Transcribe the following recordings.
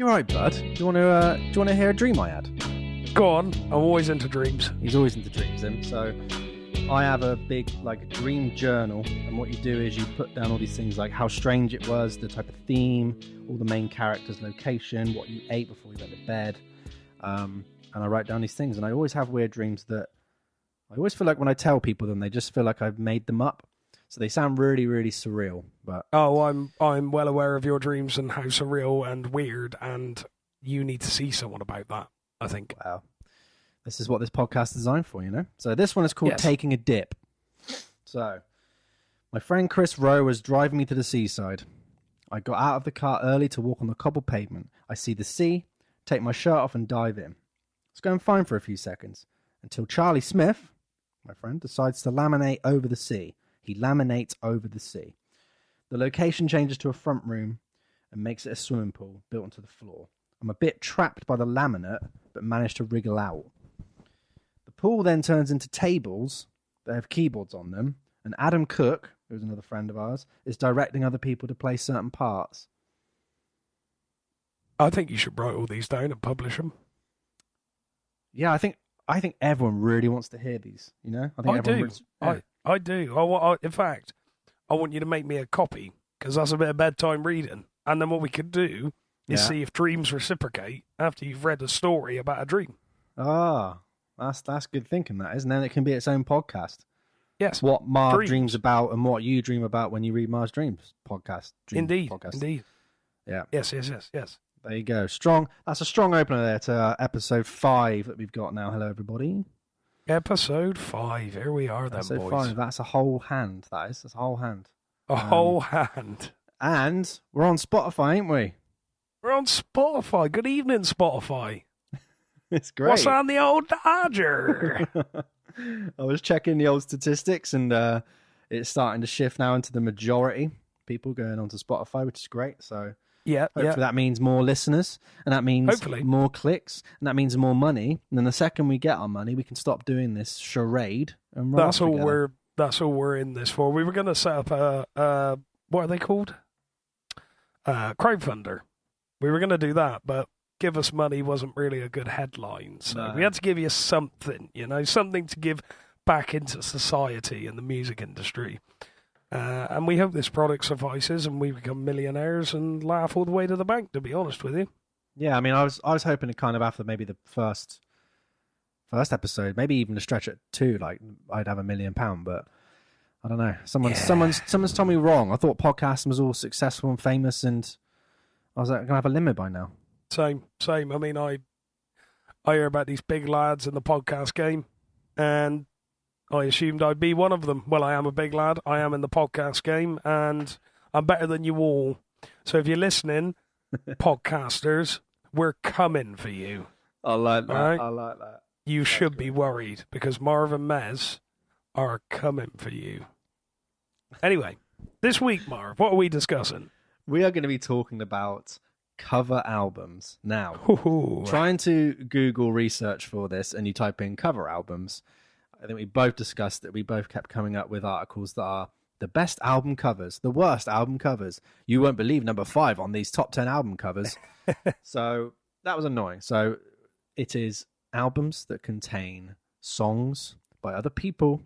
You're right, bud. Do you want to hear a dream I had? Go on. I'm always into dreams. He's always into dreams, him. So I have a big dream journal, and what you do is you put down all these things like how strange it was, the type of theme, all the main characters' location, what you ate before you went to bed, and I write down these things. And I always have weird dreams that I always feel like when I tell people them, they just feel like I've made them up. So they sound really, really surreal. But I'm well aware of your dreams and how surreal and weird, and you need to see someone about that, I think. Wow. This is what this podcast is designed for, you know? So this one is called Taking a Dip. So my friend Chris Rowe was driving me to the seaside. I got out of the car early to walk on the cobbled pavement. I see the sea, take my shirt off and dive in. It's going fine for a few seconds until Charlie Smith, my friend, decides to laminate over the sea. He laminates over the sea. The location changes to a front room and makes it a swimming pool built into the floor. I'm a bit trapped by the laminate, but manage to wriggle out. The pool then turns into tables that have keyboards on them, and Adam Cook, who's another friend of ours, is directing other people to play certain parts. I think you should write all these down and publish them. Yeah, I think everyone really wants to hear these, you know? I do. I do. In fact, I want you to make me a copy, because that's a bit of bedtime reading. And then what we could do is see if dreams reciprocate after you've read a story about a dream. Ah, that's good thinking, that, isn't it? Then it can be its own podcast. Yes. What Marv dreams about and what you dream about when you read Marv's dreams podcast. Indeed. Yeah. Yes. There you go. Strong. That's a strong opener there to episode 5 that we've got now. Hello, everybody. Episode 5. Here we are, then, episode boys. 5. That's a whole hand. That's a whole hand. A whole hand. And we're on Spotify, ain't we? We're on Spotify. Good evening, Spotify. It's great. What's on the old Dodger? I was checking the old statistics, and it's starting to shift now into the majority. People going onto Spotify, which is great. So hopefully that means more listeners, and that means more clicks, and that means more money. And then the second we get our money, we can stop doing this charade and run. That's all we're in this for. We were going to set up a what are they called? Crowdfunder. We were going to do that, but give us money wasn't really a good headline. So we had to give you something, something to give back into society and the music industry. And we hope this product suffices and we become millionaires and laugh all the way to the bank, to be honest with you. Yeah, I mean, I was hoping to kind of after maybe the first episode, maybe even to stretch it to like I'd have £1 million, but I don't know. Someone's told me wrong. I thought podcasting was all successful and famous, and I was like, I'm gonna have a limit by now. Same. I mean, I hear about these big lads in the podcast game, and I assumed I'd be one of them. Well, I am a big lad. I am in the podcast game, and I'm better than you all. So if you're listening, podcasters, we're coming for you. I like that. Right? I like that. You should be worried, because Marv and Mez are coming for you. Anyway, this week, Marv, what are we discussing? We are going to be talking about cover albums. Now, trying to Google research for this, and you type in cover albums, I think we both discussed that we both kept coming up with articles that are the best album covers, the worst album covers. You won't believe number 5 on these top 10 album covers. So that was annoying. So it is albums that contain songs by other people,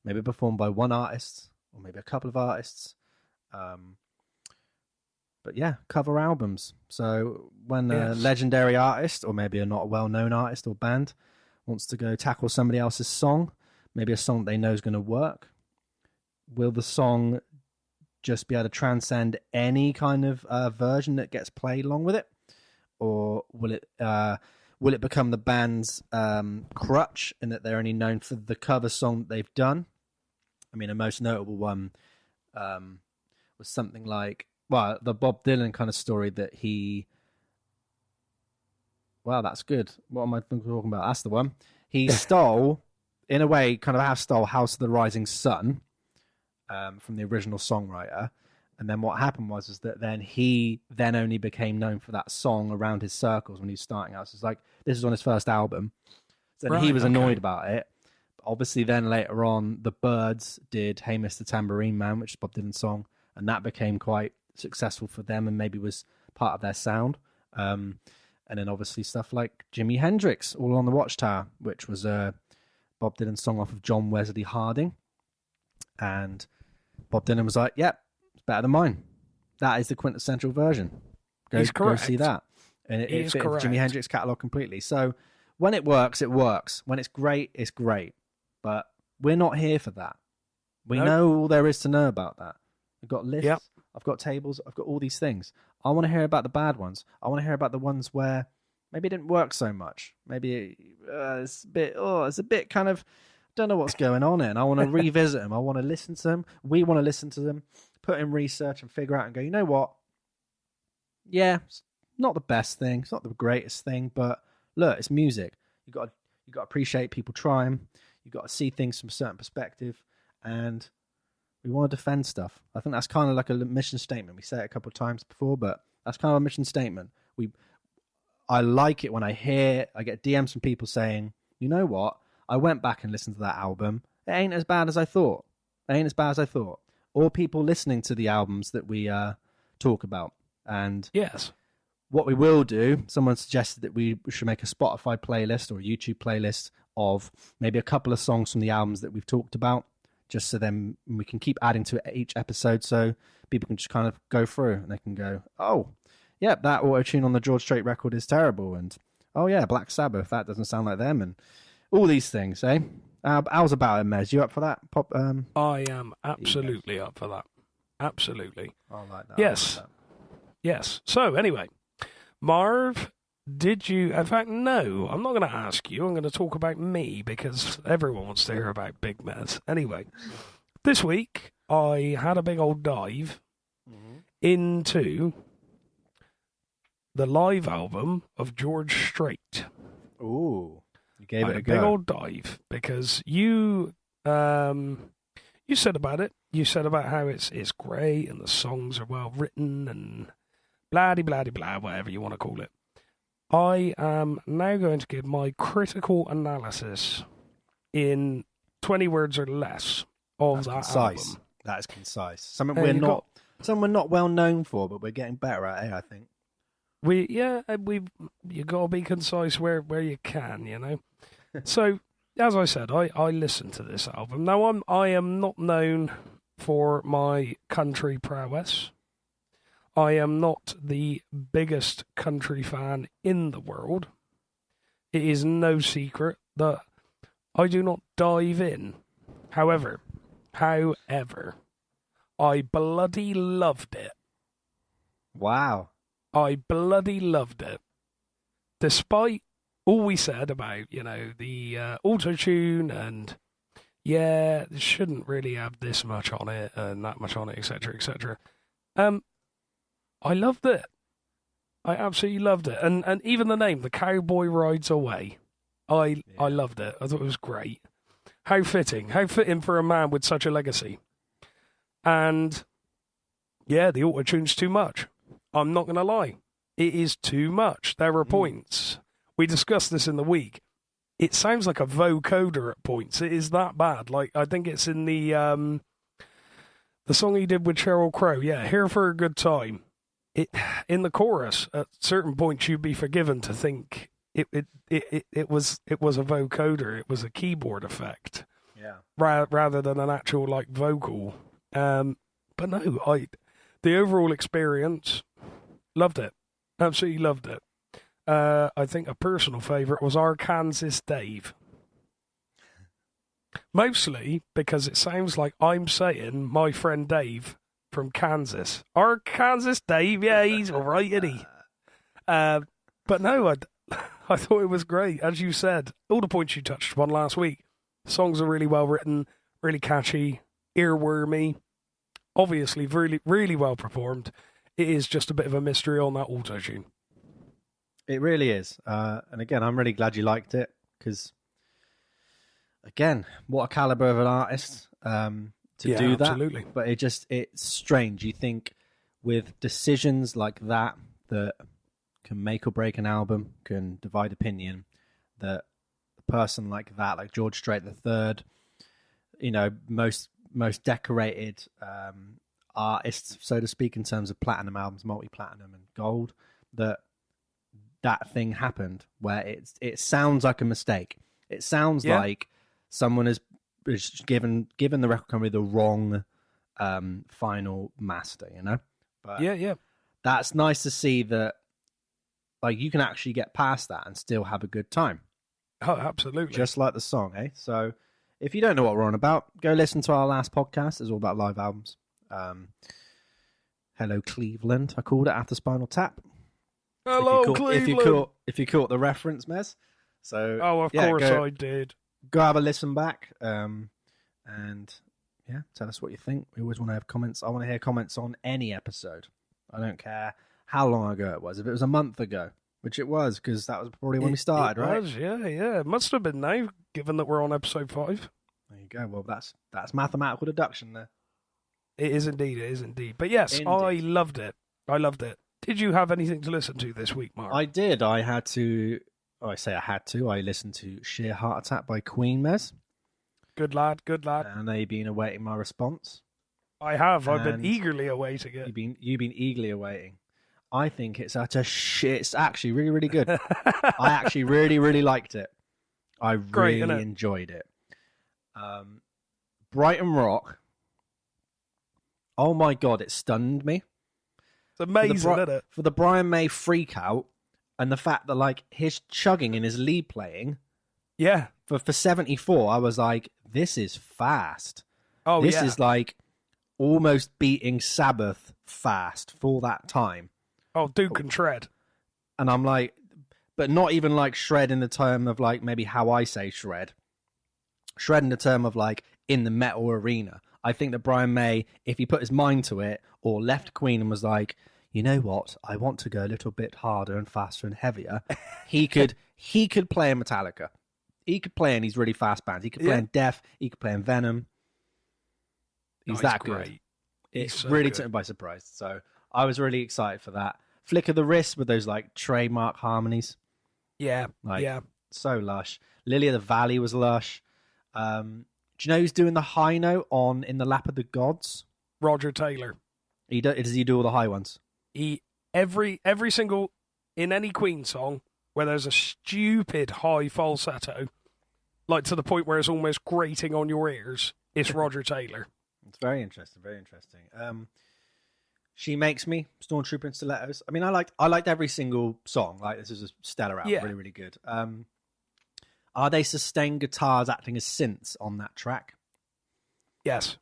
maybe performed by one artist or maybe a couple of artists. But yeah, cover albums. So when a legendary artist or maybe a not well-known artist or band wants to go tackle somebody else's song, maybe a song they know is going to work, will the song just be able to transcend any kind of version that gets played along with it? Or will it become the band's crutch in that they're only known for the cover song that they've done? I mean, a most notable one was something like, well, the Bob Dylan kind of story that he... Well, that's good. What am I talking about? That's the one. He stole, in a way, kind of half-stole House of the Rising Sun from the original songwriter. And then what happened was that then he then only became known for that song around his circles when he was starting out. So it's like, this is on his first album. So he was annoyed about it. But obviously then later on, the Byrds did Hey Mr. Tambourine Man, which is Bob Dylan's song. And that became quite successful for them and maybe was part of their sound. And then obviously stuff like Jimi Hendrix, All on the Watchtower, which was a Bob Dylan song off of John Wesley Harding. And Bob Dylan was like, yep, it's better than mine. That is the quintessential version. Go see that. And it fits Jimi Hendrix catalogue completely. So when it works, it works. When it's great, it's great. But we're not here for that. We know all there is to know about that. I've got lists. Yep. I've got tables. I've got all these things. I want to hear about the bad ones. I want to hear about the ones where maybe it didn't work so much. Maybe it's a bit kind of, don't know what's going on in. I want to revisit them. I want to listen to them. We want to listen to them, put in research and figure out and go, you know what? Yeah, it's not the best thing. It's not the greatest thing, but look, it's music. You got to appreciate people trying. You got to see things from a certain perspective, and we want to defend stuff. I think that's kind of like a mission statement. We say it a couple of times before, but that's kind of a mission statement. I like it when I get DMs from people saying, you know what? I went back and listened to that album. It ain't as bad as I thought. Or people listening to the albums that we talk about. And yes, what we will do, someone suggested that we should make a Spotify playlist or a YouTube playlist of maybe a couple of songs from the albums that we've talked about, just so then we can keep adding to it each episode so people can just kind of go through and they can go, oh, yeah, that auto-tune on the George Strait record is terrible. And, oh, yeah, Black Sabbath, that doesn't sound like them. And all these things, eh? How's about it, Mez? You up for that? I am absolutely up for that. Absolutely. I like that. Yes. Yes. So, anyway, Marv, did you... In fact, no, I'm not going to ask you. I'm going to talk about me because everyone wants to hear about Big Mez. Anyway, this week I had a big old dive into the live album of George Strait. Ooh. You gave it a go. Big old dive because you said about it. You said about how it's great and the songs are well written and blah-de-blah-de-blah, whatever you want to call it. I am now going to give my critical analysis in 20 words or less of that album. That is concise. Something we're not well known for, but we're getting better at it, I think. You gotta be concise where you can, you know. So, as I said, I listened to this album. Now I am not known for my country prowess. I am not the biggest country fan in the world. It is no secret that I do not dive in. However, I bloody loved it. Wow. I bloody loved it. Despite all we said about, the auto-tune and, it shouldn't really have this much on it and that much on it, etc., etc. I loved it. I absolutely loved it. And even the name, The Cowboy Rides Away, I loved it. I thought it was great. How fitting for a man with such a legacy. And, the auto-tune's too much. I'm not going to lie. It is too much. There are points. We discussed this in the week. It sounds like a vocoder at points. It is that bad. Like, I think it's in the song he did with Sheryl Crow. Yeah, Here for a Good Time. In the chorus, at certain points, you'd be forgiven to think it was a vocoder. It was a keyboard effect. Yeah. Rather than an actual, like, vocal. But no, the overall experience, loved it. Absolutely loved it. I think a personal favourite was Arkansas Dave. Mostly because it sounds like I'm saying my friend Dave from Kansas. Arkansas Dave, yeah, he's all right, isn't he? But no, I thought it was great. As you said, all the points you touched upon last week. Songs are really well written, really catchy, earwormy. Obviously, really, really well performed. It is just a bit of a mystery on that auto-tune. It really is. And again, I'm really glad you liked it because, again, what a caliber of an artist to do that. Absolutely. But it's strange. You think with decisions like that can make or break an album, can divide opinion, that a person like that, like George Strait III, most decorated artists, so to speak, in terms of platinum albums, multi-platinum and gold, that that thing happened where it sounds like a mistake. It sounds like someone has given the record company the wrong final master, you know? But that's nice to see that, like, you can actually get past that and still have a good time. Oh, absolutely. Just like the song, eh? So if you don't know what we're on about, go listen to our last podcast. It's all about live albums. Hello, Cleveland. I called it after Spinal Tap. Hello, Cleveland. If you caught the reference, Mez. So, of course I did. Go have a listen back. And tell us what you think. We always want to have comments. I want to hear comments on any episode. I don't care how long ago it was. If it was a month ago, which it was, because that was probably when we started, right? Yeah. It must have been now, given that we're on episode 5. There you go. Well, that's mathematical deduction there. It is indeed. But yes, indeed. I loved it. Did you have anything to listen to this week, Mark? I did. I had to. Oh, I say I had to. I listened to Sheer Heart Attack by Queen, Mez. Good lad. And they've been awaiting my response. I have. I've been eagerly awaiting it. You've been eagerly awaiting. I think it's such a shit. It's actually really, really good. I actually really, really liked it. I really enjoyed it. Brighton Rock. Oh my God, it stunned me. It's amazing, isn't it? For the Brian May freak out and the fact that, like, his chugging and his lead playing. Yeah. For 74, I was like, this is fast. Oh, this is like almost beating Sabbath fast for that time. Oh, Duke and Shred. And I'm like, but not even like shred in the term of like maybe how I say shred. Shred in the term of like in the metal arena. I think that Brian May, if he put his mind to it or left Queen and was like, you know what, I want to go a little bit harder and faster and heavier, he could play in Metallica. He could play in these really fast bands. He could play in Death. He could play in Venom. He's that good. It really took me by surprise. So I was really excited for that. Flick of the wrist with those like trademark harmonies. Yeah, so lush. Lily of the Valley was lush. Do you know who's doing the high note on In the Lap of the Gods? Roger Taylor. Does he do all the high ones? Every single, in any Queen song where there's a stupid high falsetto, like to the point where it's almost grating on your ears, it's Roger Taylor. It's very interesting. She Makes Me, Stormtrooper and Stilettos. I mean, I liked every single song. Like, this is a stellar album, really, really good. Are they sustained guitars acting as synths on that track? Yes.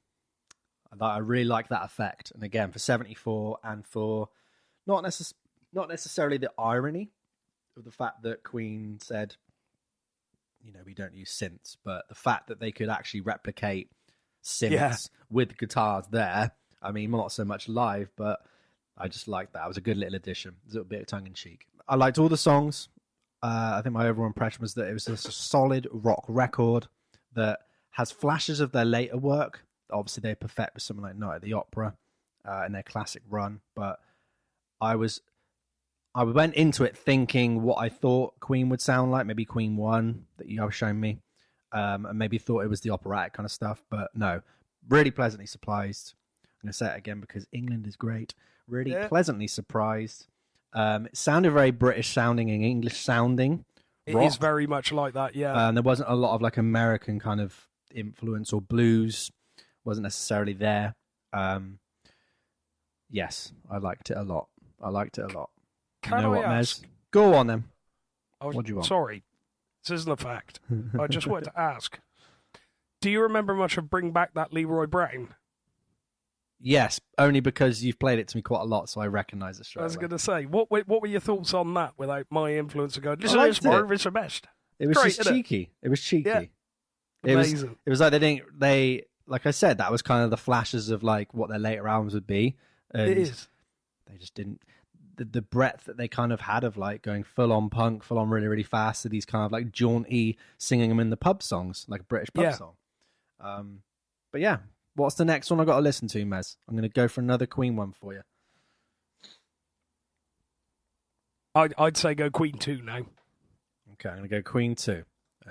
I really like that effect. And again, for 74 and for not necessarily the irony of the fact that Queen said, you know, we don't use synths, but the fact that they could actually replicate synths with guitars there. I mean, not so much live, but I just liked that. It was a good little addition. A little bit of tongue-in-cheek. I liked all the songs. I think my overall impression was that it was just a solid rock record that has flashes of their later work. Obviously, they perfect with something like Night at the Opera and their classic run. But I went into it thinking what I thought Queen would sound like, maybe Queen 1 that you have shown me, and maybe thought it was the operatic kind of stuff. But no, really pleasantly surprised. I'm going to say it again because England is great. Really pleasantly surprised. It sounded very British sounding and English sounding. It is very much like that, yeah. There wasn't a lot of like American kind of influence or blues. Wasn't necessarily there. Yes, I liked it a lot. Can I ask? Mez? Go on then. What do you want? Sorry, this isn't a fact. I just wanted to ask. Do you remember much of Bring Back That Leroy Brown? Yes, only because you've played it to me quite a lot, so I recognise it straight away. I was going to say, what were your thoughts on that without my influence of going, listen to this, Marv, it's the best. It was just cheeky. It was cheeky. Yeah. Amazing. It was like they like I said, that was kind of the flashes of like what their later albums would be. And it is. They just didn't, the breadth that they kind of had of like going full on punk, full on really, really fast to these kind of like jaunty singing them in the pub songs, like a British pub song. But yeah. What's the next one I got to listen to, Mez? I'm going to go for another Queen one for you. I'd say go Queen 2 now. Okay, I'm going to go Queen 2.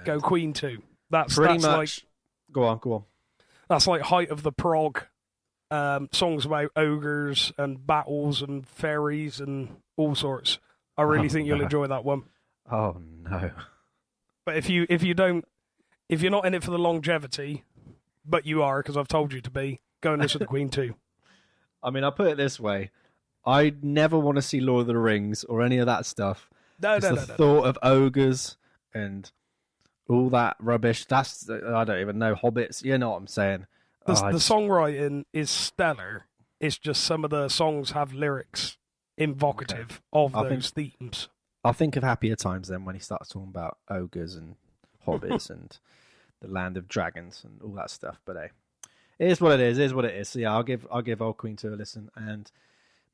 Go Queen 2. That's much. Like, go on. That's like height of the prog. Songs about ogres and battles and fairies and all sorts. I really think you'll enjoy that one. Oh no! But if you're not in it for the longevity, but you are because I've told you to be, go and listen to Queen 2. I mean, I'll put it this way: I never want to see Lord of the Rings or any of that stuff. No. The thought of ogres and all that rubbish. That's I don't even know hobbits. You know what I'm saying? The songwriting is stellar. It's just some of the songs have lyrics evocative of those themes. I'll think of happier times then when he starts talking about ogres and hobbits and the land of dragons and all that stuff. But hey, it is what it is. It is what it is. So yeah, I'll give Old Queen 2 a listen, and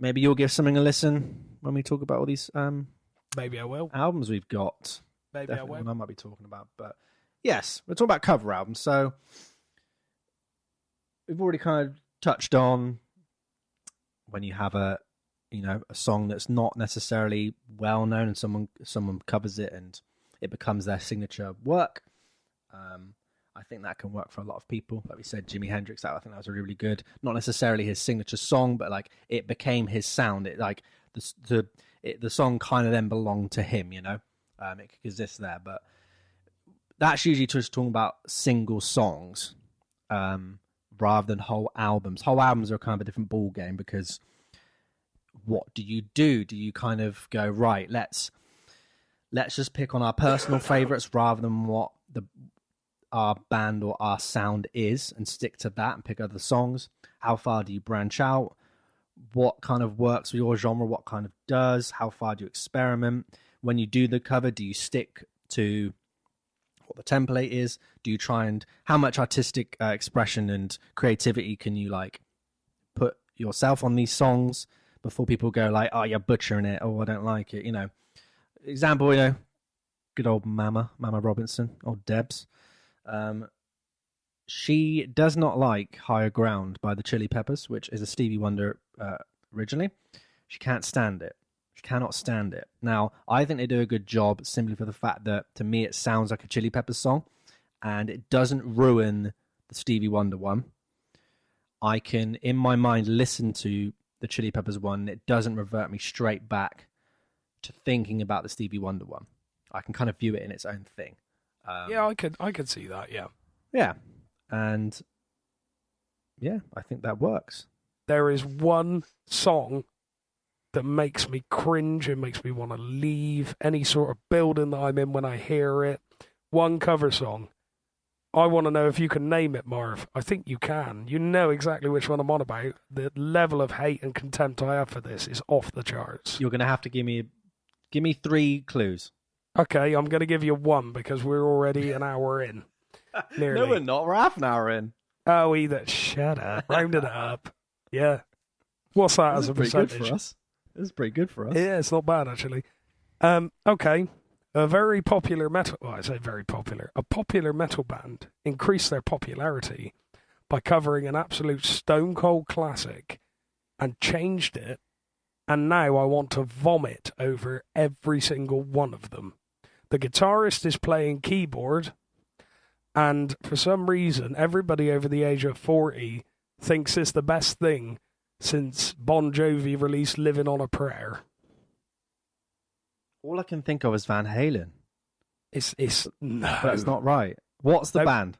maybe you'll give something a listen when we talk about all these maybe I will albums we've got. Maybe Definitely I will. I might be talking about. But yes, we're talking about cover albums. So we've already kind of touched on when you have a song that's not necessarily well known and someone covers it and it becomes their signature work. I think that can work for a lot of people. Like we said, Jimi Hendrix, I think that was really, really good. Not necessarily his signature song, but like it became his sound. It like the song kind of then belonged to him. It could exist there, but that's usually just talking about single songs rather than whole albums. Whole albums are kind of a different ball game because what do? Do you kind of go, right, let's just pick on our personal favorites rather than what our band or our sound is and stick to that and pick other songs? How far do you branch out? What kind of works for your genre? What kind of does? How far do you experiment? When you do the cover, do you stick to what the template is? Do you try and how much artistic expression and creativity can you like put yourself on these songs before people go like, oh, you're butchering it, oh, I don't like it, Example, good old Mama Robinson, old Debs. She does not like Higher Ground by the Chili Peppers, which is a Stevie Wonder originally. She can't stand it. She cannot stand it. Now, I think they do a good job simply for the fact that, to me, it sounds like a Chili Peppers song, and it doesn't ruin the Stevie Wonder one. I can, in my mind, listen to the Chili Peppers one. It doesn't revert me straight back to thinking about the Stevie Wonder one. I can kind of view it in its own thing. Yeah, I could see that. Yeah. Yeah, and yeah, I think that works. There is one song that makes me cringe and makes me want to leave any sort of building that I'm in when I hear it. One cover song. I want to know if you can name it, Marv. I think you can. You know exactly which one I'm on about. The level of hate and contempt I have for this is off the charts. You're going to have to give me 3 clues. Okay, I'm going to give you 1 because we're already an hour in. Nearly. No, we're not. We're half an hour in. Oh, either. Shut up. Round it up. Yeah. What's that as a percentage? Good for us. It's pretty good for us. Yeah, it's not bad, actually. Okay. A very popular metal... Well, I say very popular. A popular metal band increased their popularity by covering an absolute stone-cold classic and changed it, and now I want to vomit over every single one of them. The guitarist is playing keyboard, and for some reason, everybody over the age of 40 thinks it's the best thing since Bon Jovi released Living on a Prayer. All I can think of is Van Halen. It's no. That's not right. What's the band?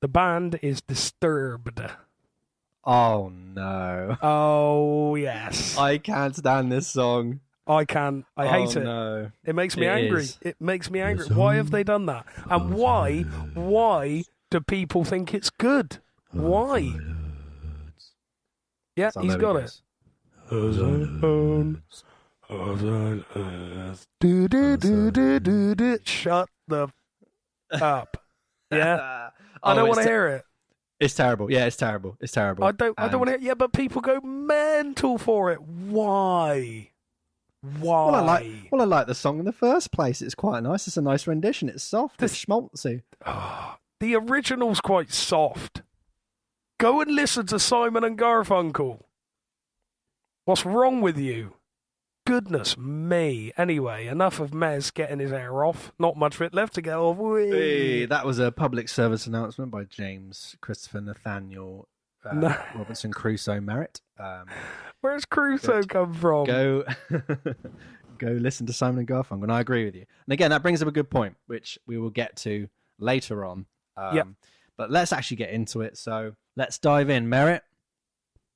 The band is Disturbed. Oh, no. Oh, yes. I can't stand this song. I can. I hate it. No. It makes me angry. It makes me angry. Why have they done that? And why do people think it's good? Why? Yeah, he's got it. Shut the up. Yeah. I don't want to hear it. It's terrible. Yeah, it's terrible. It's terrible. I don't want to hear it. Yeah, but people go mental for it. Why? Well, I like the song in the first place. It's quite nice. It's a nice rendition. It's soft. It's schmaltzy. The original's quite soft. Go and listen to Simon and Garfunkel. What's wrong with you? Goodness me. Anyway, enough of Mez getting his hair off. Not much of it left to go off. Hey, that was a public service announcement by James Christopher Nathaniel Robinson Crusoe Merrett. Where's Crusoe come from? go listen to Simon and Garfunkel. And I agree with you. And again, that brings up a good point, which we will get to later on. But let's actually get into it. So let's dive in. Merrett,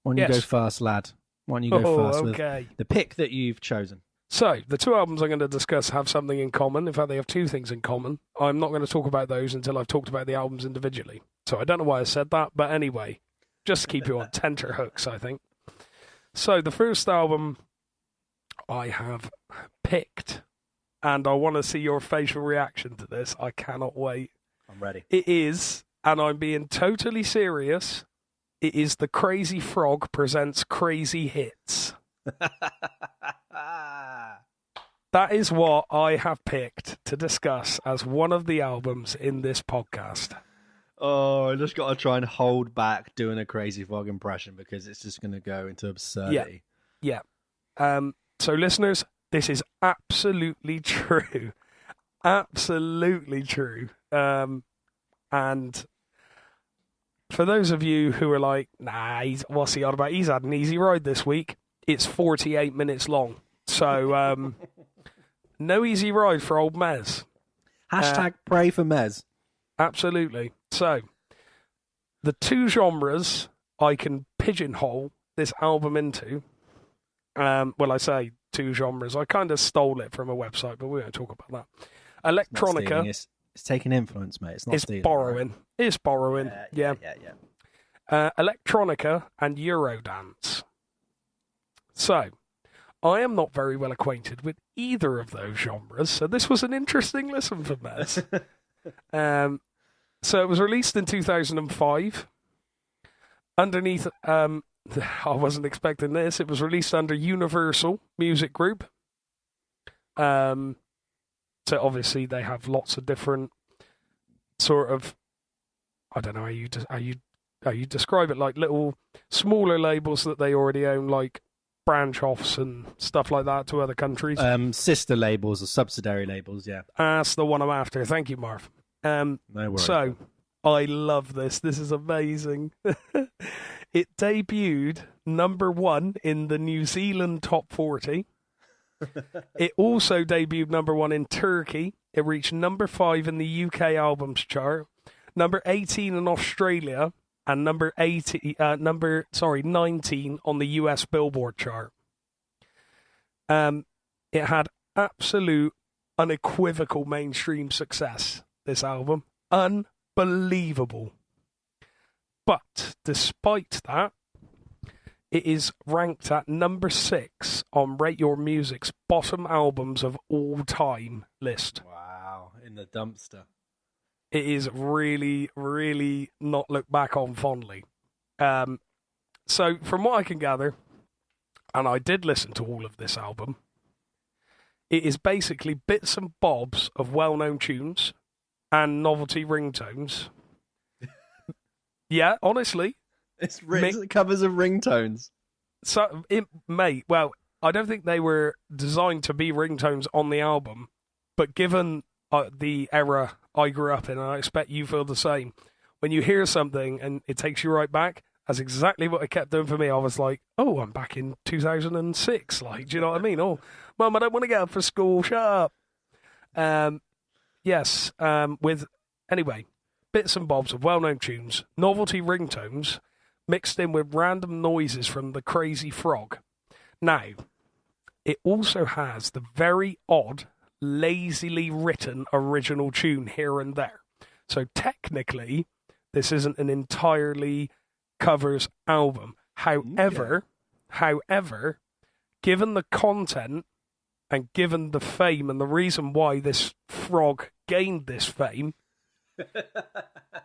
why don't you go first, lad? Why don't you go first with the pick that you've chosen? So, the two albums I'm going to discuss have something in common. In fact, they have two things in common. I'm not going to talk about those until I've talked about the albums individually. So, I don't know why I said that, but anyway, just to keep you on tenterhooks, I think. So, the first album I have picked, and I want to see your facial reaction to this. I cannot wait. I'm ready. It is, and I'm being totally serious, it is The Crazy Frog Presents Crazy Hits. That is what I have picked to discuss as one of the albums in this podcast. Oh, I just got to try and hold back doing a Crazy Frog impression because it's just going to go into absurdity. Yeah. So, listeners, this is absolutely true. Absolutely true. And for those of you who are like, nah, what's he on about? He's had an easy ride this week. It's 48 minutes long. So, no easy ride for old Mez. Hashtag pray for Mez. Absolutely. So, the two genres I can pigeonhole this album into, well, I say two genres. I kind of stole it from a website, but we won't talk about that. Electronica. It's taking influence, mate. It's not stealing. Borrowing. Right? It's borrowing. Yeah. Electronica and Eurodance. So, I am not very well acquainted with either of those genres, so this was an interesting listen for Mez. So it was released in 2005. Underneath, I wasn't expecting this. It was released under Universal Music Group. So obviously they have lots of different sort of, I don't know how you describe it, like little smaller labels that they already own, like branch offs and stuff like that to other countries. Sister labels or subsidiary labels, yeah. That's the one I'm after. Thank you, Marv. No worries. So, I love this. This is amazing. It debuted number 1 in the New Zealand Top 40. It also debuted number 1 in Turkey. It reached number 5 in the UK albums chart, number 18 in Australia, and number 19 on the US Billboard chart. It had absolute, unequivocal mainstream success, this album. Unbelievable. But despite that, it is ranked at number 6 on Rate Your Music's bottom albums of all time list. Wow, in the dumpster. It is really, really not looked back on fondly. So from what I can gather, and I did listen to all of this album, it is basically bits and bobs of well-known tunes and novelty ringtones. Yeah, honestly. It's covers of ringtones. So, mate, well, I don't think they were designed to be ringtones on the album, but given the era I grew up in, and I expect you feel the same, when you hear something and it takes you right back, that's exactly what it kept doing for me. I was like, oh, I'm back in 2006. Like, do you know what I mean? Oh, Mum, I don't want to get up for school. Shut up. Yes. Anyway, bits and bobs of well-known tunes, novelty ringtones, mixed in with random noises from the Crazy Frog. Now, it also has the very odd, lazily written original tune here and there. So technically, this isn't an entirely covers album. However, given the content and given the fame and the reason why this frog gained this fame,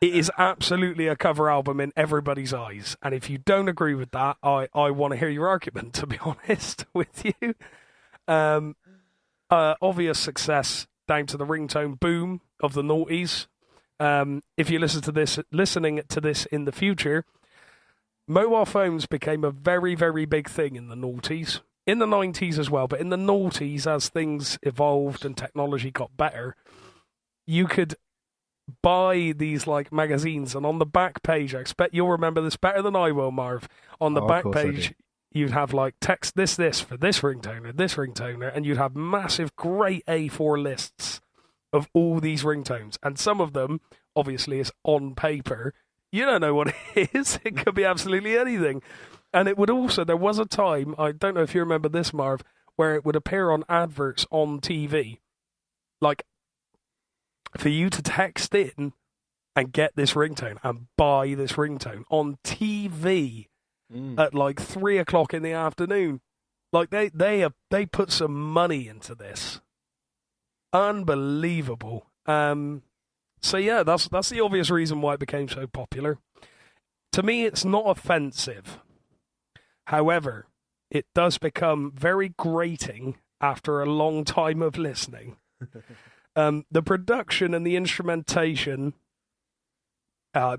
it is absolutely a cover album in everybody's eyes. And if you don't agree with that, I want to hear your argument, to be honest with you. Obvious success down to the ringtone boom of the noughties. If you listening to this in the future, mobile phones became a very, very big thing in the noughties. In the 90s as well, but in the noughties, as things evolved and technology got better, you could buy these like magazines, and on the back page, I expect you'll remember this better than I will, Marv. On the back page, you'd have like text this for this ringtoner, and you'd have massive great A4 lists of all these ringtones. And some of them, obviously, is on paper. You don't know what it is. It could be absolutely anything. And it would also, there was a time, I don't know if you remember this, Marv, where it would appear on adverts on TV. Like, for you to text in and get this ringtone and buy this ringtone on TV at like 3 o'clock in the afternoon. Like they put some money into this. Unbelievable. So yeah, that's the obvious reason why it became so popular. To me, it's not offensive. However, it does become very grating after a long time of listening. The production and the instrumentation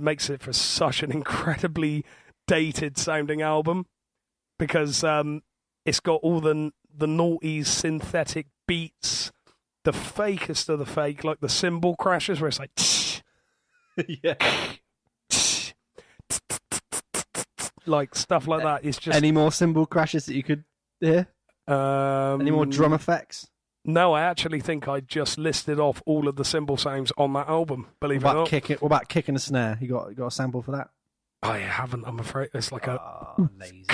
makes it for such an incredibly dated sounding album, because it's got all the noughties synthetic beats, the fakest of the fake, like the cymbal crashes where it's like yeah, like stuff like that. It's just any more cymbal crashes that you could hear? Any more drum effects? No, I actually think I just listed off all of the cymbal sounds on that album. Believe it or not. What about kicking a snare? You got a sample for that? I haven't. I'm afraid it's like lazy.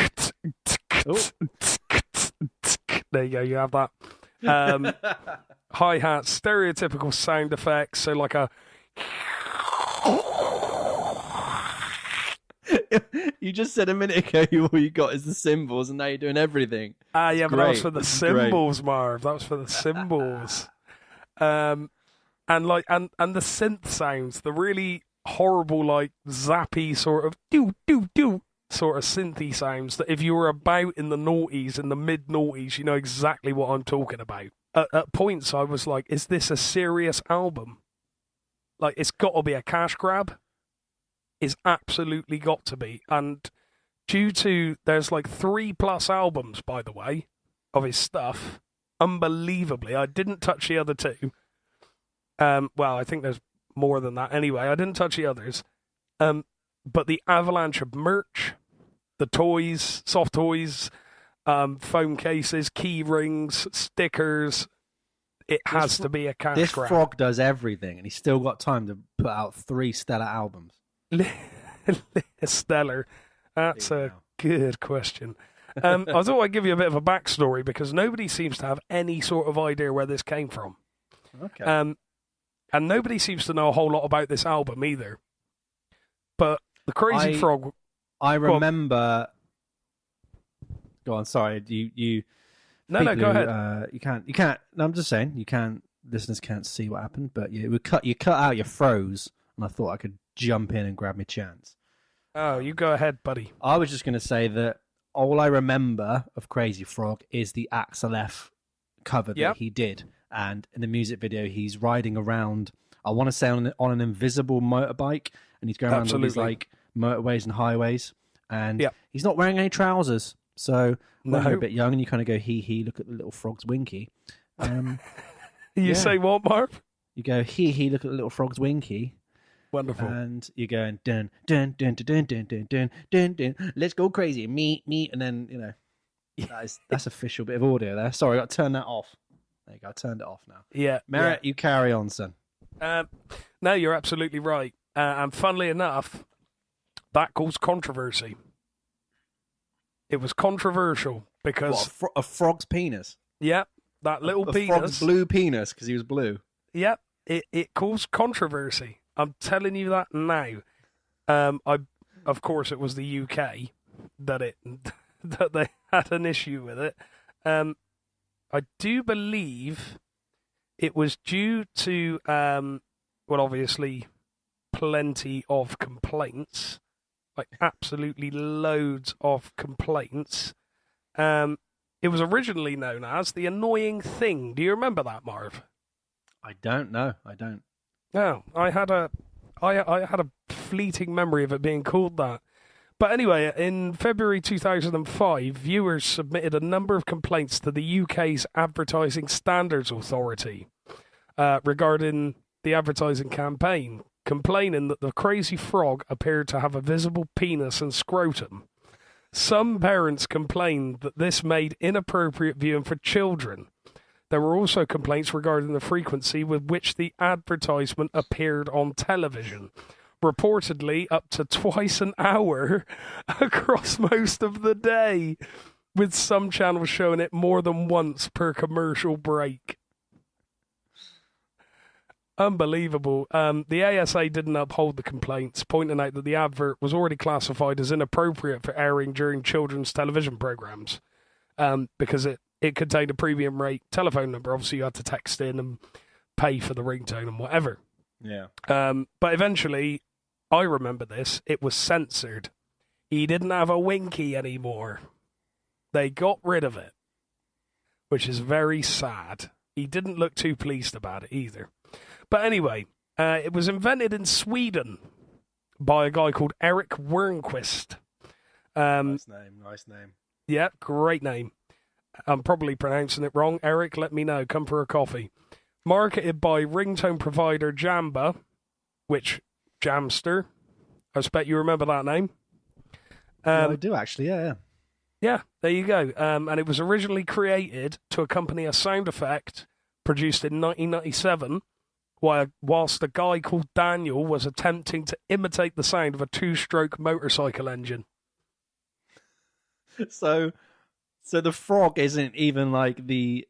There you go. You have that. Hi-hat, stereotypical sound effects. So like a. You just said a minute ago all you got is the cymbals, and now you're doing everything. Yeah, but that was for the cymbals, Marv. That was for the cymbals. And the synth sounds, the really horrible, like zappy sort of do sort of synthy sounds that if you were about in the noughties, in the mid noughties, you know exactly what I'm talking about. At points, I was like, "Is this a serious album? Like, it's got to be a cash grab. It's absolutely got to be." And due to, there's like 3+ albums, by the way, of his stuff. Unbelievably, I didn't touch the other two. Well, I think there's more than that anyway. I didn't touch the others. But the avalanche of merch, the toys, soft toys, foam cases, key rings, stickers, it has to be a cash grab. This frog does everything, and he's still got time to put out 3 stellar albums. Stellar. That's a good question. I thought I'd give you a bit of a backstory, because nobody seems to have any sort of idea where this came from. Okay. And nobody seems to know a whole lot about this album either. But the Crazy Frog. I remember. Go on. Sorry, you. No, go ahead. You can't. No, I'm just saying you can't. Listeners can't see what happened, but you cut out. You froze, and I thought I could jump in and grab my chance. Oh, you go ahead, buddy. I was just going to say that all I remember of Crazy Frog is the Axel F cover that he did. And in the music video, he's riding around, I want to say on an invisible motorbike, and he's going around all these like motorways and highways. And he's not wearing any trousers. So when you're a bit young and you kind of go, hee, look at the little frog's winky. You say what, Marv? You go, hee, look at the little frog's winky. Wonderful. And you're going dun dun dun dun dun dun dun dun dun. Let's go crazy, me, and then that's official bit of audio there. Sorry, I got to turn that off. There you go, I turned it off now. Yeah, Merrett, you carry on, son. No, you're absolutely right. And funnily enough, that caused controversy. It was controversial because a frog's penis. Yeah, that little penis. Frog's blue penis because he was blue. Yep, it caused controversy. I'm telling you that now. Of course, it was the UK that they had an issue with it. I do believe it was due to obviously plenty of complaints, like absolutely loads of complaints. It was originally known as The Annoying Thing. Do you remember that, Marv? I don't know. I don't. No, I had a fleeting memory of it being called that. But anyway, in February 2005, viewers submitted a number of complaints to the UK's Advertising Standards Authority regarding the advertising campaign, complaining that the Crazy Frog appeared to have a visible penis and scrotum. Some parents complained that this made inappropriate viewing for children. There were also complaints regarding the frequency with which the advertisement appeared on television, reportedly up to twice an hour across most of the day, with some channels showing it more than once per commercial break. Unbelievable. The ASA didn't uphold the complaints, pointing out that the advert was already classified as inappropriate for airing during children's television programs, because it contained a premium rate telephone number. Obviously, you had to text in and pay for the ringtone and whatever. Yeah. But eventually, I remember this, it was censored. He didn't have a Winky anymore. They got rid of it, which is very sad. He didn't look too pleased about it either. But anyway, it was invented in Sweden by a guy called Eric Wernquist. Nice name. Yeah, great name. I'm probably pronouncing it wrong. Eric, let me know. Come for a coffee. Marketed by ringtone provider Jamba, which, Jamster, I expect you remember that name. Yeah, I do actually, yeah. Yeah, there you go. And it was originally created to accompany a sound effect produced in 1997, whilst a guy called Daniel was attempting to imitate the sound of a two-stroke motorcycle engine. So the frog isn't even like the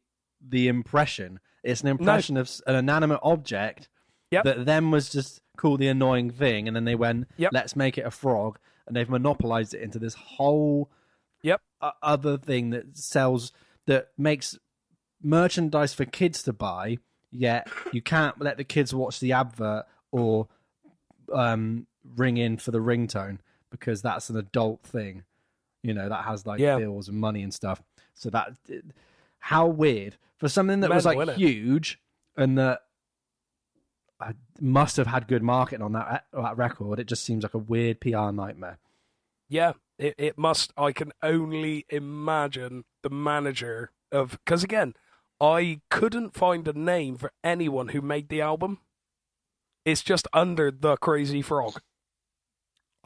impression. It's an impression of an inanimate object that then was just called the annoying thing, and then they went, let's make it a frog, and they've monopolized it into this whole other thing that makes merchandise for kids to buy, yet you can't let the kids watch the advert or ring in for the ringtone because that's an adult thing. You know, that has like bills and money and stuff. So how weird for something that was like huge and that must have had good marketing on that record. It just seems like a weird PR nightmare. Yeah, it must. I can only imagine the manager of, because again, I couldn't find a name for anyone who made the album. It's just under the Crazy Frog.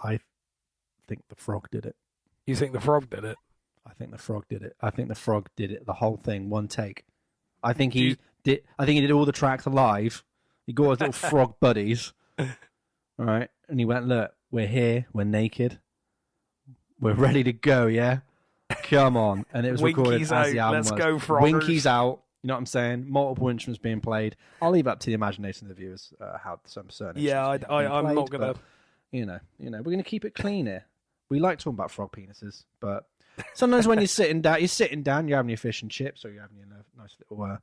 I think the Frog did it. You think the Frog did it? I think the Frog did it. I think the Frog did it, the whole thing, one take. I think he did all the tracks live. He got his little frog buddies. All right. And he went, look, we're here, we're naked. We're ready to go, yeah? Come on. And it was recorded as the album was. Let's go, Froggers. Winky's out. You know what I'm saying? Multiple instruments being played. I'll leave it up to the imagination of the viewers how some certain instruments I'm not going to... You know, we're going to keep it clean here. We like talking about frog penises, but sometimes when you're sitting down, you're having your fish and chips, or you're having your nice little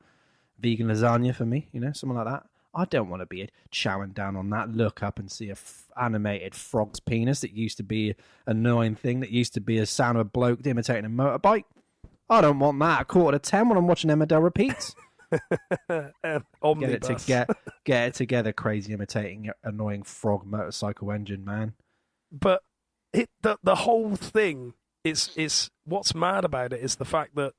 vegan lasagna for me, something like that. I don't want to be chowing down on that, look up and see a animated frog's penis that used to be an annoying thing, that used to be a sound of a bloke imitating a motorbike. I don't want that at 9:45 when I'm watching Emmerdale repeats. Get it together, crazy imitating annoying frog motorcycle engine, man. But the whole thing is what's mad about it is the fact that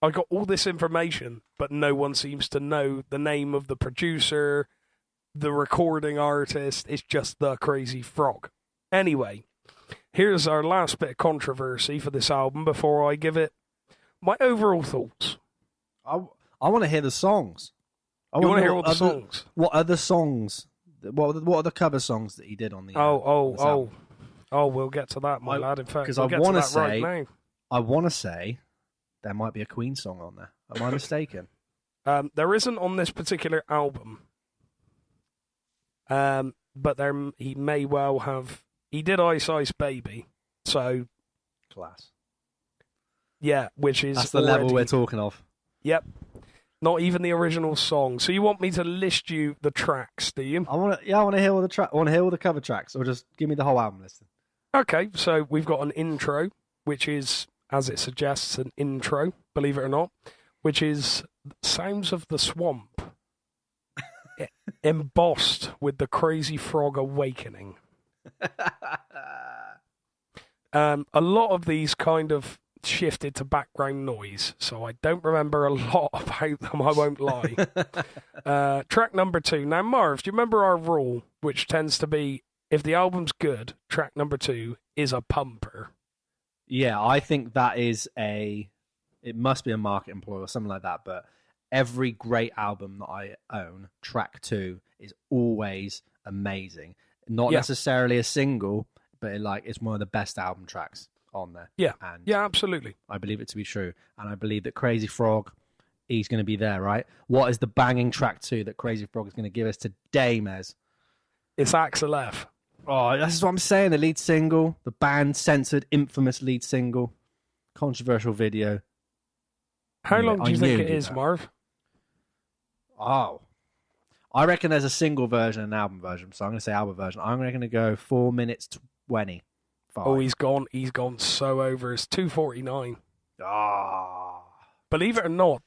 I got all this information, but no one seems to know the name of the producer, the recording artist. It's just the Crazy Frog. Anyway, here's our last bit of controversy for this album before I give it my overall thoughts. I want to hear the songs. You want to hear all the songs? What are the songs? What are the cover songs that he did on the album? We'll get to that, my lad. In fact, because I want to say there might be a Queen song on there. Am I mistaken? There isn't on this particular album. But he may well have. He did Ice Ice Baby, so class. Yeah, which is that's the level we're talking of. Yep. Not even the original song. So you want me to list you the tracks, do you? I want to hear all the I want to hear all the cover tracks, or just give me the whole album list. Okay, so we've got an intro, which is, as it suggests, an intro, believe it or not, which is Sounds of the Swamp, embossed with the Crazy Frog Awakening. A lot of these kind of shifted to background noise, so I don't remember a lot about them, I won't lie. Track number 2. Now, Marv, do you remember our rule, which tends to be, if the album's good, track number 2 is a pumper? Yeah, I think that is it must be a marketing ploy or something like that, but every great album that I own, track 2 is always amazing. Not necessarily a single, but it's one of the best album tracks on there. Yeah, and yeah, absolutely. I believe it to be true, and I believe that Crazy Frog, he's going to be there, right? What is the banging track 2 that Crazy Frog is going to give us today, Mez? It's Axel F. Oh, that's what I'm saying. The lead single, the band censored, infamous lead single, controversial video. How long do you think it is, Marv? Oh, I reckon there's a single version and an album version. So I'm going to say album version. I'm going to go 4 minutes 25. Oh, he's gone so over. It's 2:49. Ah, believe it or not,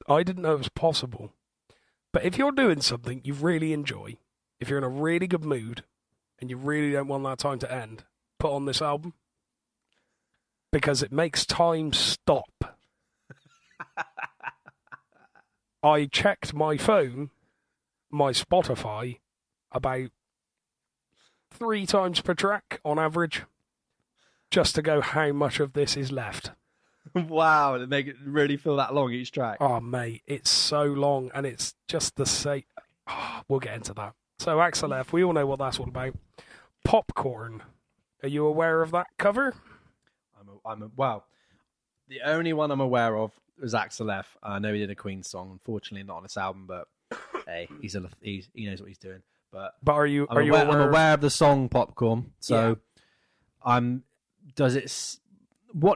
I didn't know it was possible. But if you're doing something you really enjoy, if you're in a really good mood, and you really don't want that time to end, put on this album. Because it makes time stop. I checked my phone, my Spotify, about 3 times per track on average, just to go how much of this is left. Wow, they make it really feel that long each track. Oh, mate, it's so long, and it's just the same. Oh, we'll get into that. So, Axel F, we all know what that's all about. Popcorn. Are you aware of that cover? Well, the only one I'm aware of was Axel F. I know he did a Queen song, unfortunately not on this album, but hey, he knows what he's doing. But are you I'm aware of the song Popcorn. So what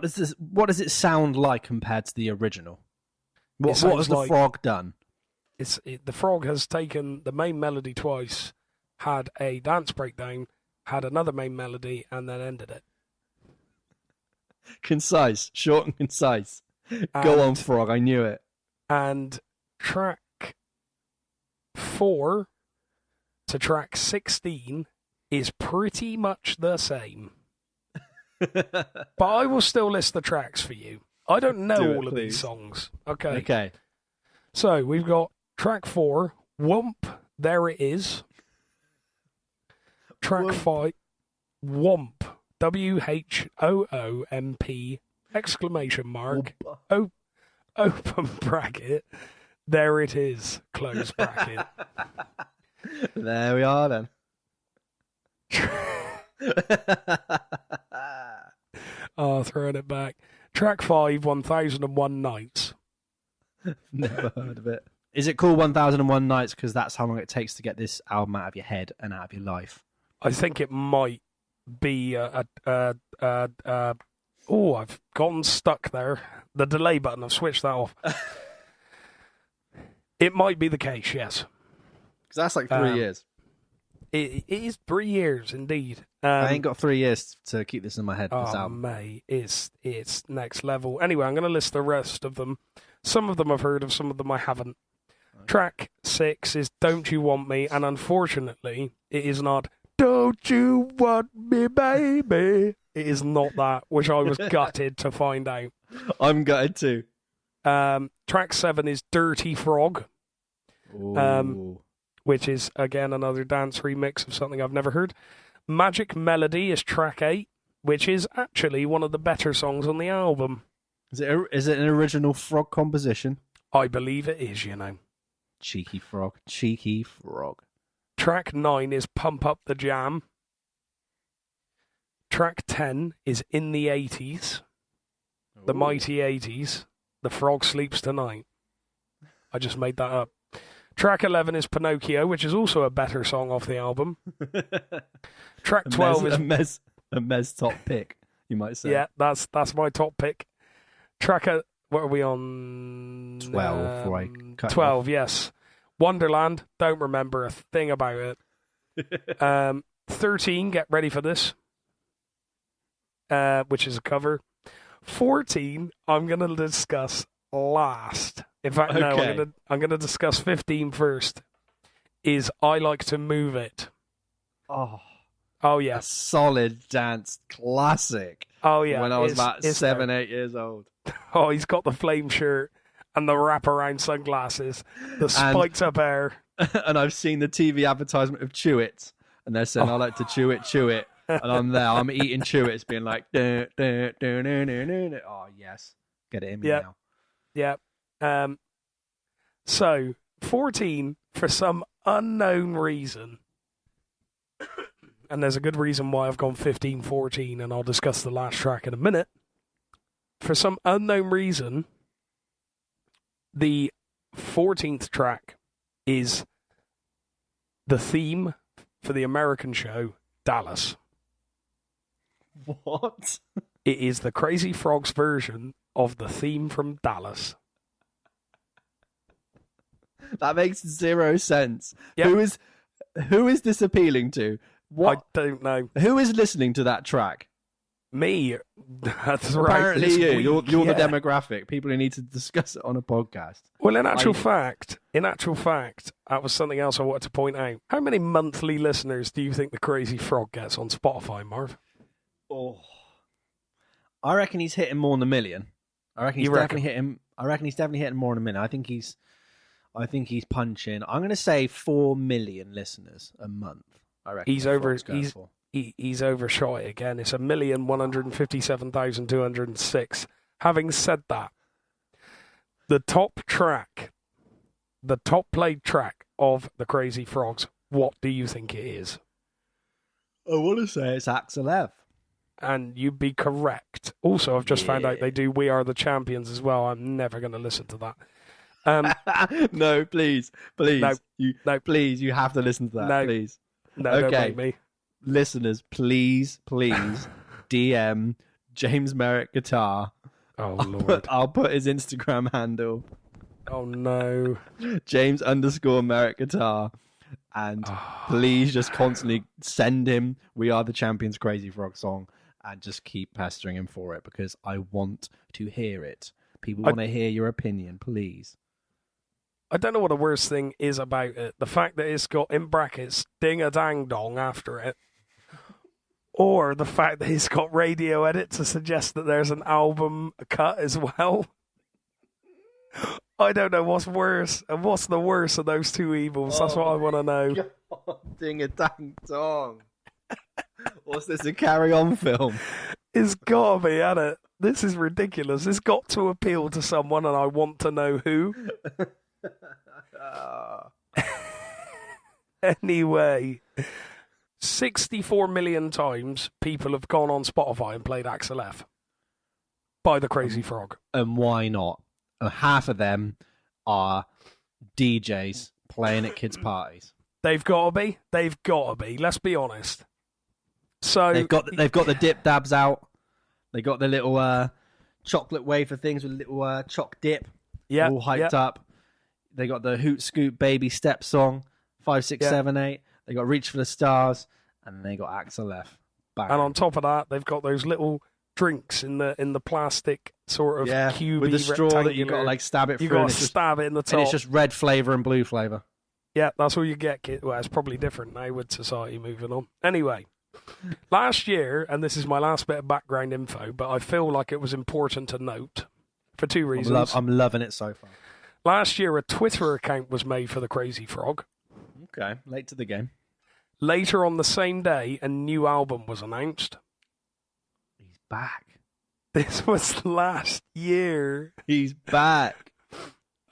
does it sound like compared to the original? What has the frog done? The frog has taken the main melody twice, had a dance breakdown, had another main melody, and then ended it. Concise, short and concise. Go on, frog, I knew it. And track 4 to track 16 is pretty much the same. But I will still list the tracks for you. I don't know all of these songs. Okay. So we've got track 4, Whomp, There It Is. Track 5, Whomp, WHOOMP, exclamation mark, open bracket, there it is, close bracket. There we are then. Oh, throwing it back. Track 5, 1001 Nights. Never heard of it. Is it called 1001 Nights because that's how long it takes to get this album out of your head and out of your life? I think it might be I've gotten stuck there. The delay button, I've switched that off. It might be the case, yes. Because that's like 3 years. It is 3 years, indeed. I ain't got 3 years to keep this in my head. This album. Mate, it's next level. Anyway, I'm going to list the rest of them. Some of them I've heard of, some of them I haven't. Okay. Track 6 is Don't You Want Me, and unfortunately, it is not Don't You Want Me, Baby. It is not that, which I was gutted to find out. I'm gutted too. Track 7 is Dirty Frog. Which is, again, another dance remix of something I've never heard. Magic Melody is track 8, which is actually one of the better songs on the album. Is it an original Frog composition? I believe it is, you know. Cheeky Frog. Cheeky Frog. Track 9 is Pump Up the Jam. Track 10 is In the 80s. Ooh. The mighty 80s. The Frog Sleeps Tonight. I just made that up. Track 11 is Pinocchio, which is also a better song off the album. Track 12 is... A Mez top pick, you might say. Yeah, that's my top pick. What are we on? 12, 12, yes. Wonderland, don't remember a thing about it. 13, get ready for this, which is a cover. 14, I'm going to discuss last. In fact, okay. No, I'm going to discuss 15 first. Is I Like to Move It. Oh yeah. A solid dance classic. Oh yeah. When I was about 7, 8 years old. Oh, he's got the flame shirt and the wraparound sunglasses, the spiked up hair. And I've seen the TV advertisement of Chew It, and they're saying, I like to chew it, And I'm there, I'm eating Chewits, being like, oh yes, get it in me now. Yeah. So 14, for some unknown reason, and there's a good reason why I've gone 15, 14, and I'll discuss the last track in a minute. For some unknown reason, the 14th track is the theme for the American show Dallas. What? It is the Crazy Frogs version of the theme from Dallas. That makes zero sense. Yep. Who is this appealing to? What? I don't know. Who is listening to that track? Me. That's Apparently right. you're the demographic. People who need to discuss it on a podcast. Well, in actual fact, that was something else I wanted to point out. How many monthly listeners do you think the Crazy Frog gets on Spotify, Marv? Oh, I reckon he's hitting more than 1 million. I reckon he's definitely hitting more than 1 million. I think he's punching. I'm going to say 4 million listeners a month. I reckon he's overshot it again. It's 1,157,206. Having said that, the top played track of the Crazy Frogs, what do you think it is? I want to say it's Axel F. And you'd be correct. Also, I've just found out they do We Are the Champions as well. I'm never going to listen to that. No, please. No, please, you have to listen to that, no, please. No, okay. Don't make me. Listeners, please, DM James Merrett Guitar. Oh, Lord. I'll put his Instagram handle. Oh, no. James_Merrett Guitar. And please just constantly send him We Are the Champions Crazy Frog song and just keep pestering him for it because I want to hear it. People want to hear your opinion, please. I don't know what the worst thing is about it. The fact that it's got, in brackets, ding-a-dang-dong after it. Or the fact that it's got radio edit to suggest that there's an album cut as well. I don't know what's worse. And what's the worst of those two evils? That's what I want to know. God, ding-a-dang-dong. What's this, a carry-on film? It's got to be, hasn't it? This is ridiculous. It's got to appeal to someone, and I want to know who. Anyway, 64 million times people have gone on Spotify and played Axel F. by the Crazy Frog. And why not? Half of them are DJs playing at kids' parties. They've got to be. Let's be honest. So they've got the dip dabs out. They got the little chocolate wafer things with little choc dip. Yeah, all hyped up. They got the Hoot Scoot Baby Step song, 5, 6, 7, 8. They got Reach for the Stars, and they got Axel F. Bang. And on top of that, they've got those little drinks in the plastic sort of cubey with the straw that you've got to like stab it through. You got to stab it in the top. And it's just red flavour and blue flavour. Yeah, that's all you get, kid. Well, it's probably different now with society moving on. Anyway, last year, and this is my last bit of background info, but I feel like it was important to note for two reasons. I'm loving it so far. Last year, a Twitter account was made for the Crazy Frog. Okay, late to the game. Later on the same day, a new album was announced. He's back. This was last year. He's back.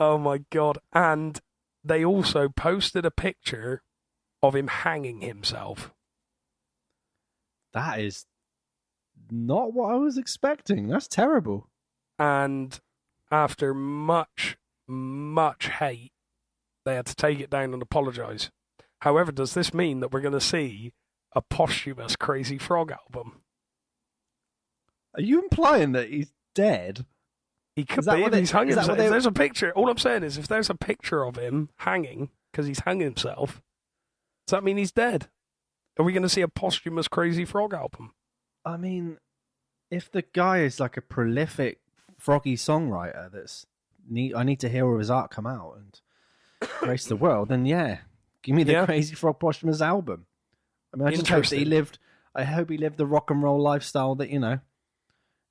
Oh my God. And they also posted a picture of him hanging himself. That is not what I was expecting. That's terrible. And after much hate, they had to take it down and apologise. However, does this mean that we're going to see a posthumous Crazy Frog album? Are you implying that he's dead? He could be if he's hung himself. If there's a picture, all I'm saying is if there's a picture of him hanging because he's hung himself, does that mean he's dead? Are we going to see a posthumous Crazy Frog album? I mean, if the guy is like a prolific froggy songwriter I need to hear all of his art come out and grace the world, then yeah, give me the Crazy Frog posthumous album. I mean, I just hope that he lived the rock and roll lifestyle that, he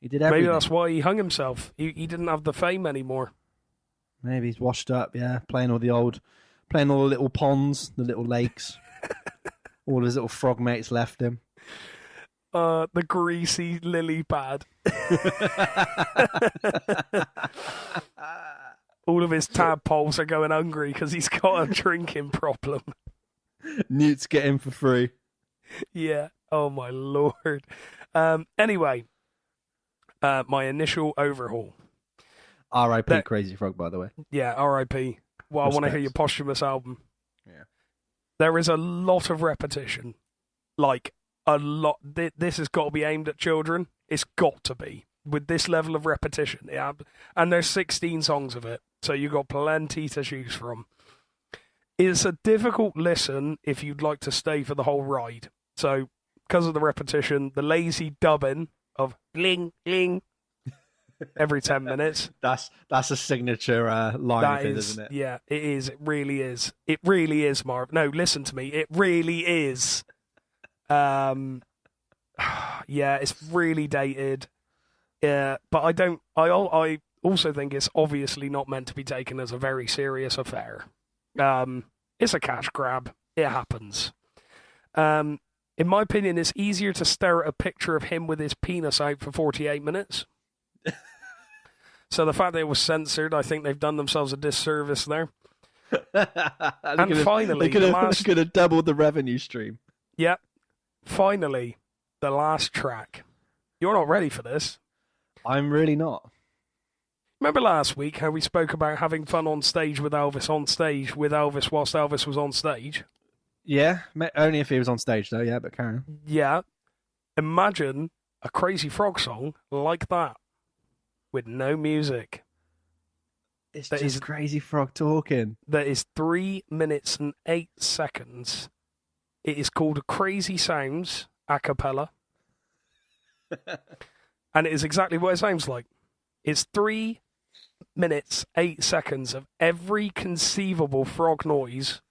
did everything. Maybe that's why he hung himself. He didn't have the fame anymore. Maybe he's washed up, playing all the little ponds, the little lakes. All his little frog mates left him. The greasy lily pad. All of his tadpoles are going hungry because he's got a drinking problem. Newt's getting for free. Yeah. Oh, my Lord. Anyway, my initial overhaul. R.I.P. Crazy Frog, by the way. Yeah, R.I.P. Well, I want to hear your posthumous album. Yeah. There is a lot of repetition. Like, a lot. This has got to be aimed at children. It's got to be. With this level of repetition. Yeah. And there's 16 songs of it. So you've got plenty to choose from. It's a difficult listen if you'd like to stay for the whole ride. So, because of the repetition, the lazy dubbing of gling, gling, every 10 minutes. That's a signature line of it, isn't it? Yeah, it is. It really is. It really is, Marv. No, listen to me. It really is. Yeah, it's really dated. Yeah, but I also think it's obviously not meant to be taken as a very serious affair. It's a cash grab. It happens. In my opinion, it's easier to stare at a picture of him with his penis out for 48 minutes. So the fact that it was censored, I think they've done themselves a disservice there. And finally, they could have doubled the revenue stream. Yep. Finally, the last track. You're not ready for this. I'm really not. Remember last week how we spoke about having fun on stage with Elvis whilst Elvis was on stage? Yeah, only if he was on stage though, yeah, but carry on. Yeah. Imagine a Crazy Frog song like that. With no music. It's just Crazy Frog talking. That is 3 minutes and 8 seconds. It is called Crazy Sounds a cappella. And it is exactly what it sounds like. It's 3 minutes, 8 seconds of every conceivable frog noise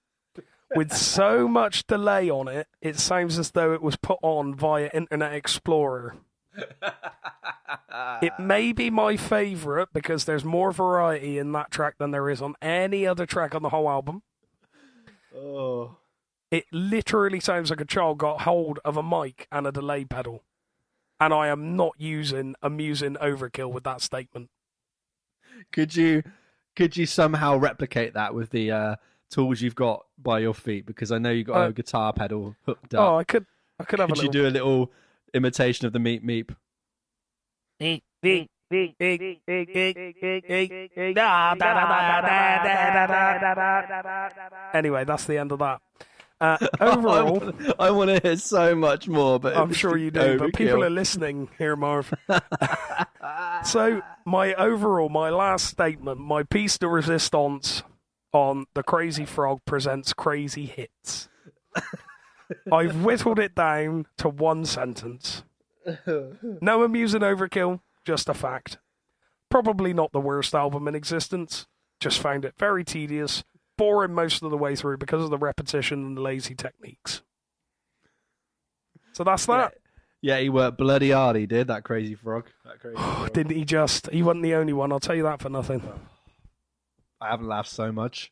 with so much delay on it, it sounds as though it was put on via Internet Explorer. It may be my favourite because there's more variety in that track than there is on any other track on the whole album. Oh. It literally sounds like a child got hold of a mic and a delay pedal. And I am not using amusing overkill with that statement. Could you somehow replicate that with the tools you've got by your feet? Because I know you've got a guitar pedal hooked up. Oh, I could have a little... Could you do a little imitation of the Meep Meep? Anyway, that's the end of that. Overall, I want to hear so much more, but I'm sure you do. But people are listening here, Marv. So, my last statement, my piece de resistance on the Crazy Frog presents crazy hits. I've whittled it down to one sentence. No amusing overkill, just a fact. Probably not the worst album in existence. Just found it very tedious, boring most of the way through because of the repetition and the lazy techniques. So that's that. Yeah, he worked bloody hard, he did, that Crazy Frog. Didn't he just? He wasn't the only one, I'll tell you that for nothing. I haven't laughed so much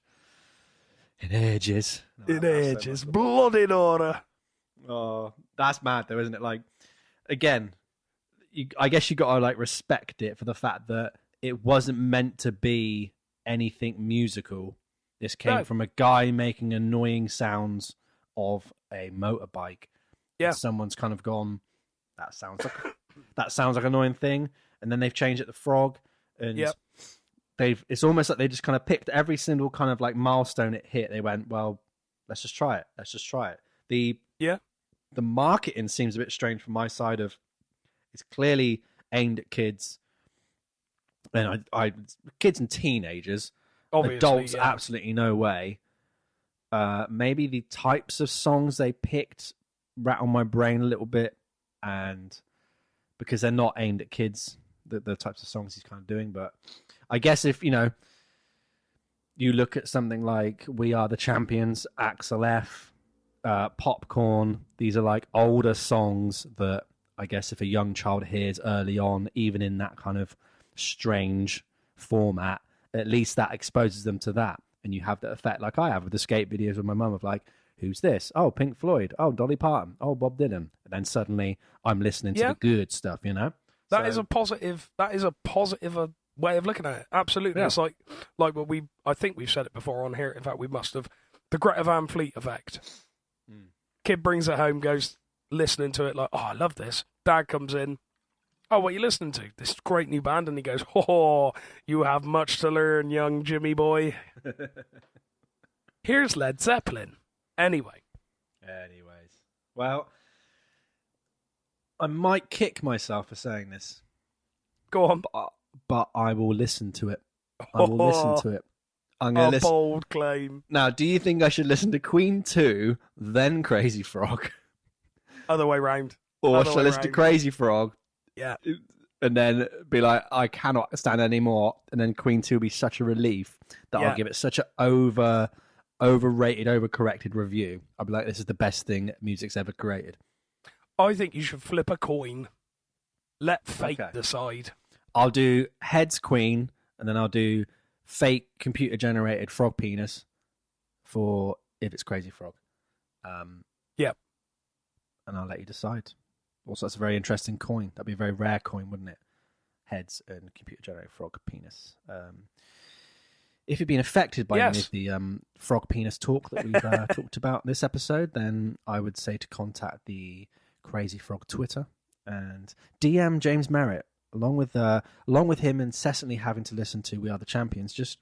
in ages. Blood in order. Oh, that's mad though, isn't it? Like, again, I guess you got to like respect it for the fact that it wasn't meant to be anything musical. This came from a guy making annoying sounds of a motorbike. Yeah, and someone's kind of gone, that sounds like an annoying thing, and then they've changed it to frog, and it's almost like they just kind of picked every single kind of like milestone it hit. They went, well, let's just try it. The marketing seems a bit strange from my side of, it's clearly aimed at kids, and kids and teenagers. Obviously, adults, absolutely no way. Maybe the types of songs they picked rattle my brain a little bit, and because they're not aimed at kids, the types of songs he's kind of doing. But I guess if you look at something like "We Are the Champions," Axel F, Popcorn, these are like older songs that I guess if a young child hears early on, even in that kind of strange format, at least that exposes them to that, and you have that effect like I have with the skate videos with my mum of like, who's this? Oh, Pink Floyd. Oh, Dolly Parton. Oh, Bob Dylan. And then suddenly I'm listening to the good stuff, you know? That is a positive way of looking at it. Absolutely. Yeah. It's like what I think we've said it before on here. In fact, we must have. The Greta Van Fleet effect. Kid brings it home, goes listening to it like, oh, I love this. Dad comes in. Oh, what are you listening to? This great new band. And he goes, oh, you have much to learn, young Jimmy boy. Here's Led Zeppelin. Anyways. Well, I might kick myself for saying this. Go on. But I will listen to it. I will listen to it. I'm going to listen. Bold claim. Now, do you think I should listen to Queen 2, then Crazy Frog? Other way round. Or should I listen to Crazy Frog? Yeah. And then be like, I cannot stand anymore. And then Queen 2 will be such a relief that I'll give it such an overrated, overcorrected review. I'll be like, this is the best thing music's ever created. I think you should flip a coin. Let fate decide. I'll do heads Queen, and then I'll do fake computer-generated frog penis for if it's Crazy Frog. Yep. And I'll let you decide. Also, that's a very interesting coin. That'd be a very rare coin, wouldn't it? Heads and computer-generated frog penis. If you've been affected by any of the frog penis talk that we've talked about in this episode, then I would say to contact the Crazy Frog Twitter and DM James Merrett. Along with him incessantly having to listen to We Are the Champions, just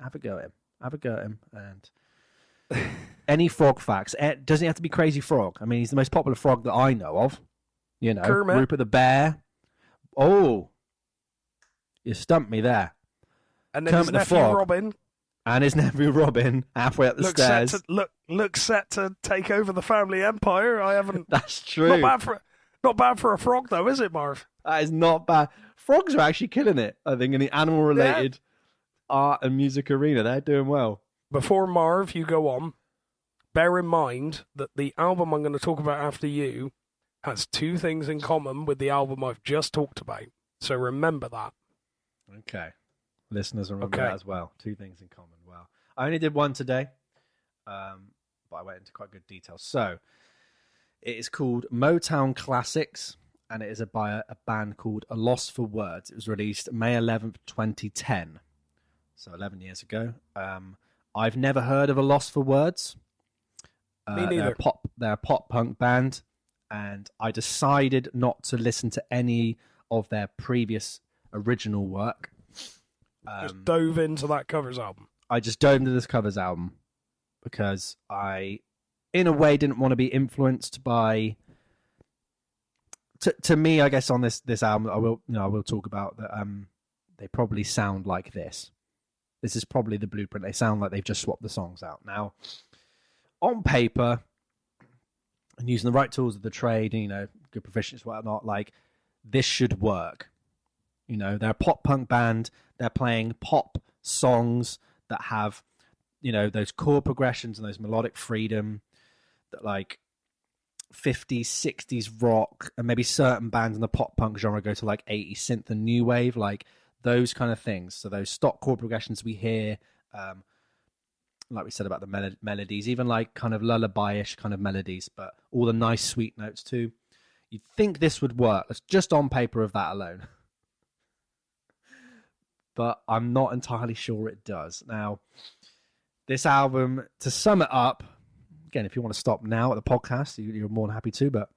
have a go at him. Have a go at him. And any frog facts. Doesn't have to be Crazy Frog. I mean, he's the most popular frog that I know of. You know, Kermit. Rupert the Bear. Oh, you stumped me there. And then Kermit his nephew Robin. And his nephew Robin, halfway up the stairs. Looks set to take over the family empire. I haven't... That's true. Not bad for a frog, though, is it, Marv? That is not bad. Frogs are actually killing it, I think, in the animal-related art and music arena. They're doing well. Before, Marv, you go on, bear in mind that the album I'm going to talk about after you has two things in common with the album I've just talked about. So remember that. Okay. Listeners remember that as well. Two things in common. Well, I only did one today, but I went into quite good detail. So... it is called Motown Classics, and it is by a band called A Loss for Words. It was released May 11th, 2010, so 11 years ago. I've never heard of A Loss for Words. Me neither. They're a pop-punk band, and I decided not to listen to any of their previous original work. Just dove into that covers album. I just dove into this covers album because I... in a way, didn't want to be influenced by. To me, I guess on this album, I will talk about that. They probably sound like this. This is probably the blueprint. They sound like they've just swapped the songs out. Now, on paper, and using the right tools of the trade, good proficiency, whatnot, like this should work. They're a pop punk band. They're playing pop songs that have, those chord progressions and those melodic freedom. That like 50s, 60s rock, and maybe certain bands in the pop punk genre go to like 80s synth and new wave, like those kind of things. So those stock chord progressions we hear, like we said about the melodies, even like kind of lullaby-ish kind of melodies, but all the nice sweet notes too. You'd think this would work. It's just on paper of that alone. But I'm not entirely sure it does. Now, this album, to sum it up, again, if you want to stop now at the podcast, you're more than happy to, but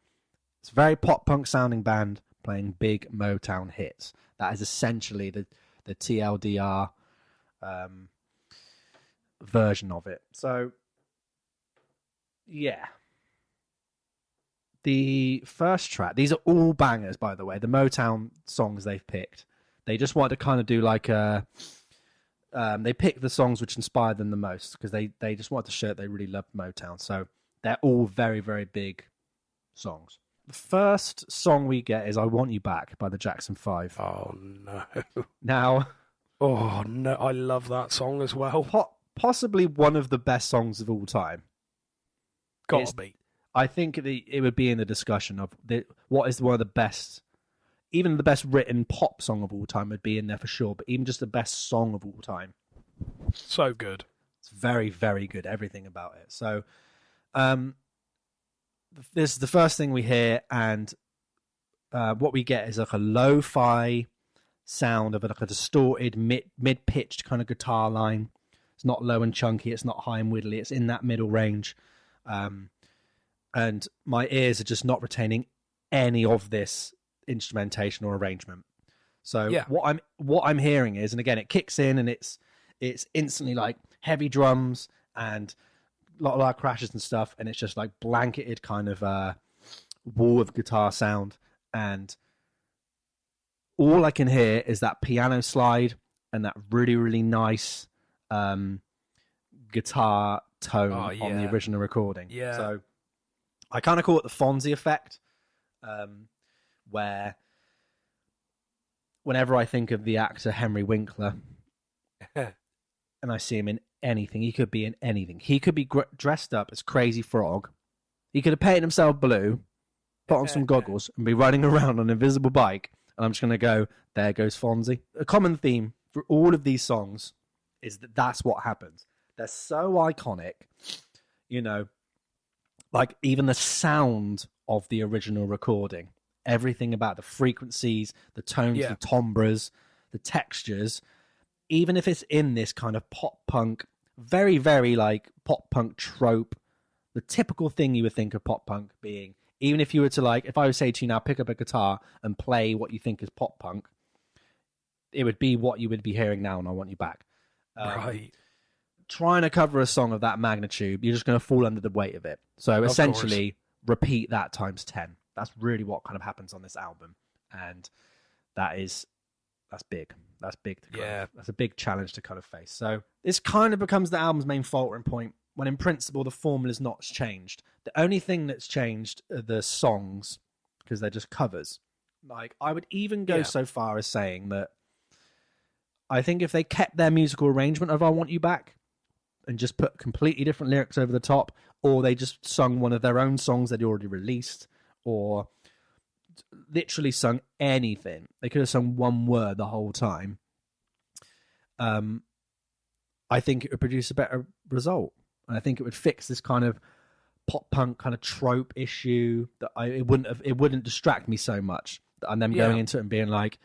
it's a very pop-punk sounding band playing big Motown hits. That is essentially the TLDR version of it. So, yeah. The first track, these are all bangers, by the way, the Motown songs they've picked. They just wanted to kind of do like a... they picked the songs which inspired them the most because they just wanted to show that they really loved Motown. So they're all very, very big songs. The first song we get is I Want You Back by the Jackson 5. Oh, no. Now... oh, no. I love that song as well. Possibly one of the best songs of all time. Gotta be. I think it would be in the discussion of what is one of the best... even the best written pop song of all time would be in there for sure, but even just the best song of all time. So good. It's very, very good, everything about it. So This is the first thing we hear, and what we get is like a lo-fi sound of like a distorted mid-pitched kind of guitar line. It's not low and chunky, it's not high and widdly, it's in that middle range. And my ears are just not retaining any of this instrumentation or arrangement. So what I'm hearing is, and again, it kicks in and it's instantly like heavy drums and a lot of crashes and stuff, and it's just like blanketed kind of wall of guitar sound, and all I can hear is that piano slide and that really, really nice guitar tone on the original recording. Yeah. So I kind of call it the Fonzie effect, where whenever I think of the actor Henry Winkler, and I see him in anything, he could be in anything. He could be dressed up as Crazy Frog. He could have painted himself blue, put on some goggles, and be riding around on an invisible bike. And I'm just going to go, there goes Fonzie. A common theme for all of these songs is that that's what happens. They're so iconic, you know, like even the sound of the original recording, everything about the frequencies, the tones, the timbres, the textures, even if it's in this kind of pop punk, very, very like pop punk trope, the typical thing you would think of pop punk being, even if you were to like, if I would say to you now, pick up a guitar and play what you think is pop punk, it would be what you would be hearing now, and I Want You Back. Right. Trying to cover a song of that magnitude, you're just going to fall under the weight of it. So essentially, repeat that times 10. That's really what kind of happens on this album. And that's big. That's big. That's a big challenge to kind of face. So this kind of becomes the album's main faltering point, when in principle the formula's not changed. The only thing that's changed are the songs, because they're just covers. Like, I would even go so far as saying that I think if they kept their musical arrangement of I Want You Back and just put completely different lyrics over the top, or they just sung one of their own songs they'd already released, or literally sung anything, they could have sung one word the whole time, I think it would produce a better result. And I think it would fix this kind of pop punk kind of trope issue that it wouldn't distract me so much. And then going into it and being like,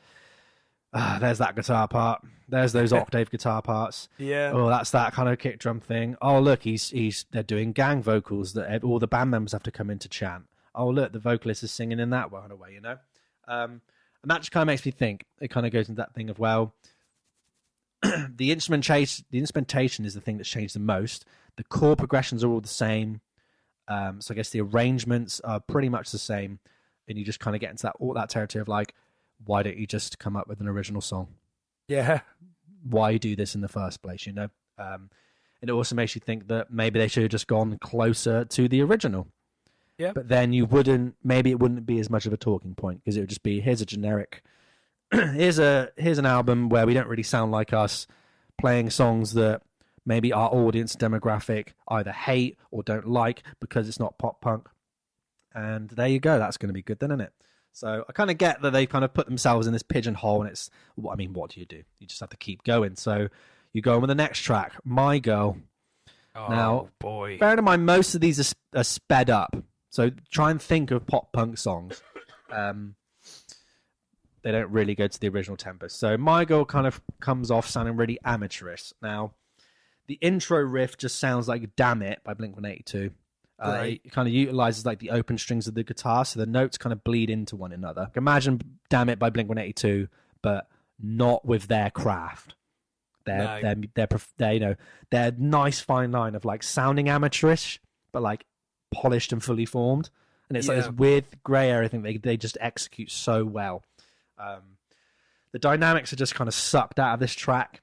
there's that guitar part, there's those octave guitar parts. Yeah. Oh, that's that kind of kick drum thing. Oh, look, they're doing gang vocals that all the band members have to come in to chant. Oh, look, the vocalist is singing in that one way, you know? And that just kind of makes me think. It kind of goes into that thing of, well, the instrumentation is the thing that's changed the most. The chord progressions are all the same. So I guess the arrangements are pretty much the same. And you just kind of get into all that territory of like, why don't you just come up with an original song? Yeah. Why do this in the first place, you know? And it also makes you think that maybe they should have just gone closer to the original. Yeah. But then maybe it wouldn't be as much of a talking point, because it would just be, here's a generic, here's an album where we don't really sound like us, playing songs that maybe our audience demographic either hate or don't like because it's not pop punk. And there you go. That's going to be good then, isn't it? So I kind of get that they kind of put themselves in this pigeonhole, and it's, I mean, what do? You just have to keep going. So you go on with the next track, My Girl. Oh, now, boy. Bear in mind, most of these are sped up. So try and think of pop punk songs. They don't really go to the original tempo. So My Girl kind of comes off sounding really amateurish. Now, the intro riff just sounds like Damn It by Blink-182. Right. It kind of utilizes like the open strings of the guitar, so the notes kind of bleed into one another. Imagine Damn It by Blink-182, but not with their craft. Their nice fine line of like sounding amateurish, but like polished and fully formed. And it's like this weird grey area thing they just execute so well. The dynamics are just kind of sucked out of this track.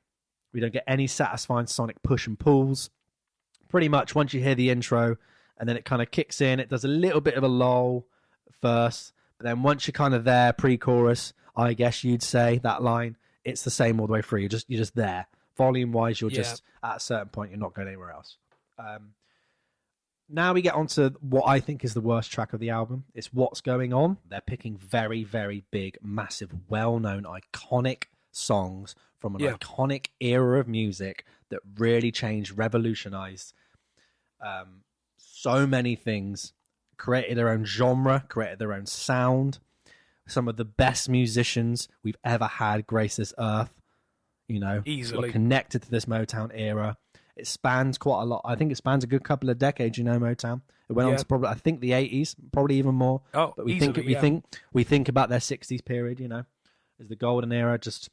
We don't get any satisfying sonic push and pulls. Pretty much once you hear the intro, and then it kind of kicks in, it does a little bit of a lull first, but then once you're kind of there, pre-chorus, I guess you'd say, that line, it's the same all the way through. You're just there. Volume-wise, you're just, at a certain point, you're not going anywhere else. Now we get on to what I think is the worst track of the album. It's What's Going On. They're picking very, very big, massive, well-known, iconic songs from an iconic era of music that really changed, revolutionized so many things, created their own genre, created their own sound. Some of the best musicians we've ever had grace this earth, easily connected to this Motown era. It spans quite a lot. I think it spans a good couple of decades, Motown. It went on to probably, I think, the 80s, probably even more. Oh, but we easily, think about their 60s period, as the golden era, just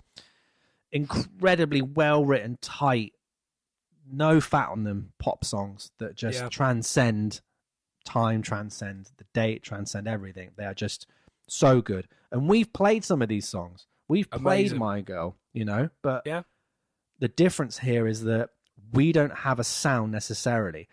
incredibly well written, tight, no fat on them pop songs that just transcend time, transcend the date, transcend everything. They are just so good. And we've played some of these songs. We've played My Girl, but the difference here is that we don't have a sound necessarily.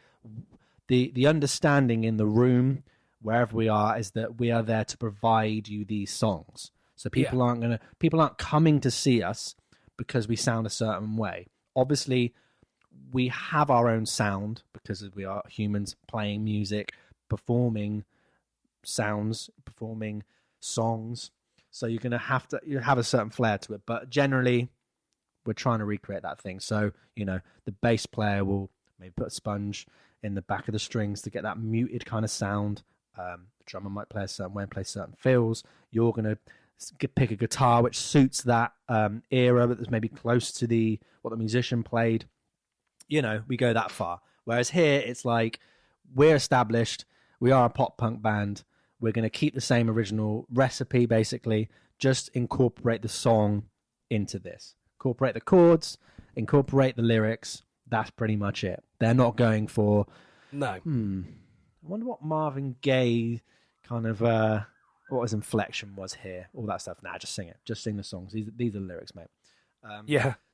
The understanding in the room, wherever we are, is that we are there to provide you these songs. So people aren't coming to see us because we sound a certain way. Obviously, we have our own sound because we are humans playing music, performing sounds, performing songs. So you're going to have a certain flair to it. But generally, we're trying to recreate that thing. So, the bass player will maybe put a sponge in the back of the strings to get that muted kind of sound. The drummer might play a certain way and play certain fills. You're going to pick a guitar which suits that era, but that's maybe close to what the musician played. We go that far. Whereas here, it's like we're established. We are a pop punk band. We're going to keep the same original recipe, basically. Just incorporate the song into this. Incorporate the chords, incorporate the lyrics. That's pretty much it. They're not going for... No. I wonder what Marvin Gaye kind of... what his inflection was here. All that stuff. Nah, just sing it. Just sing the songs. These are the lyrics, mate.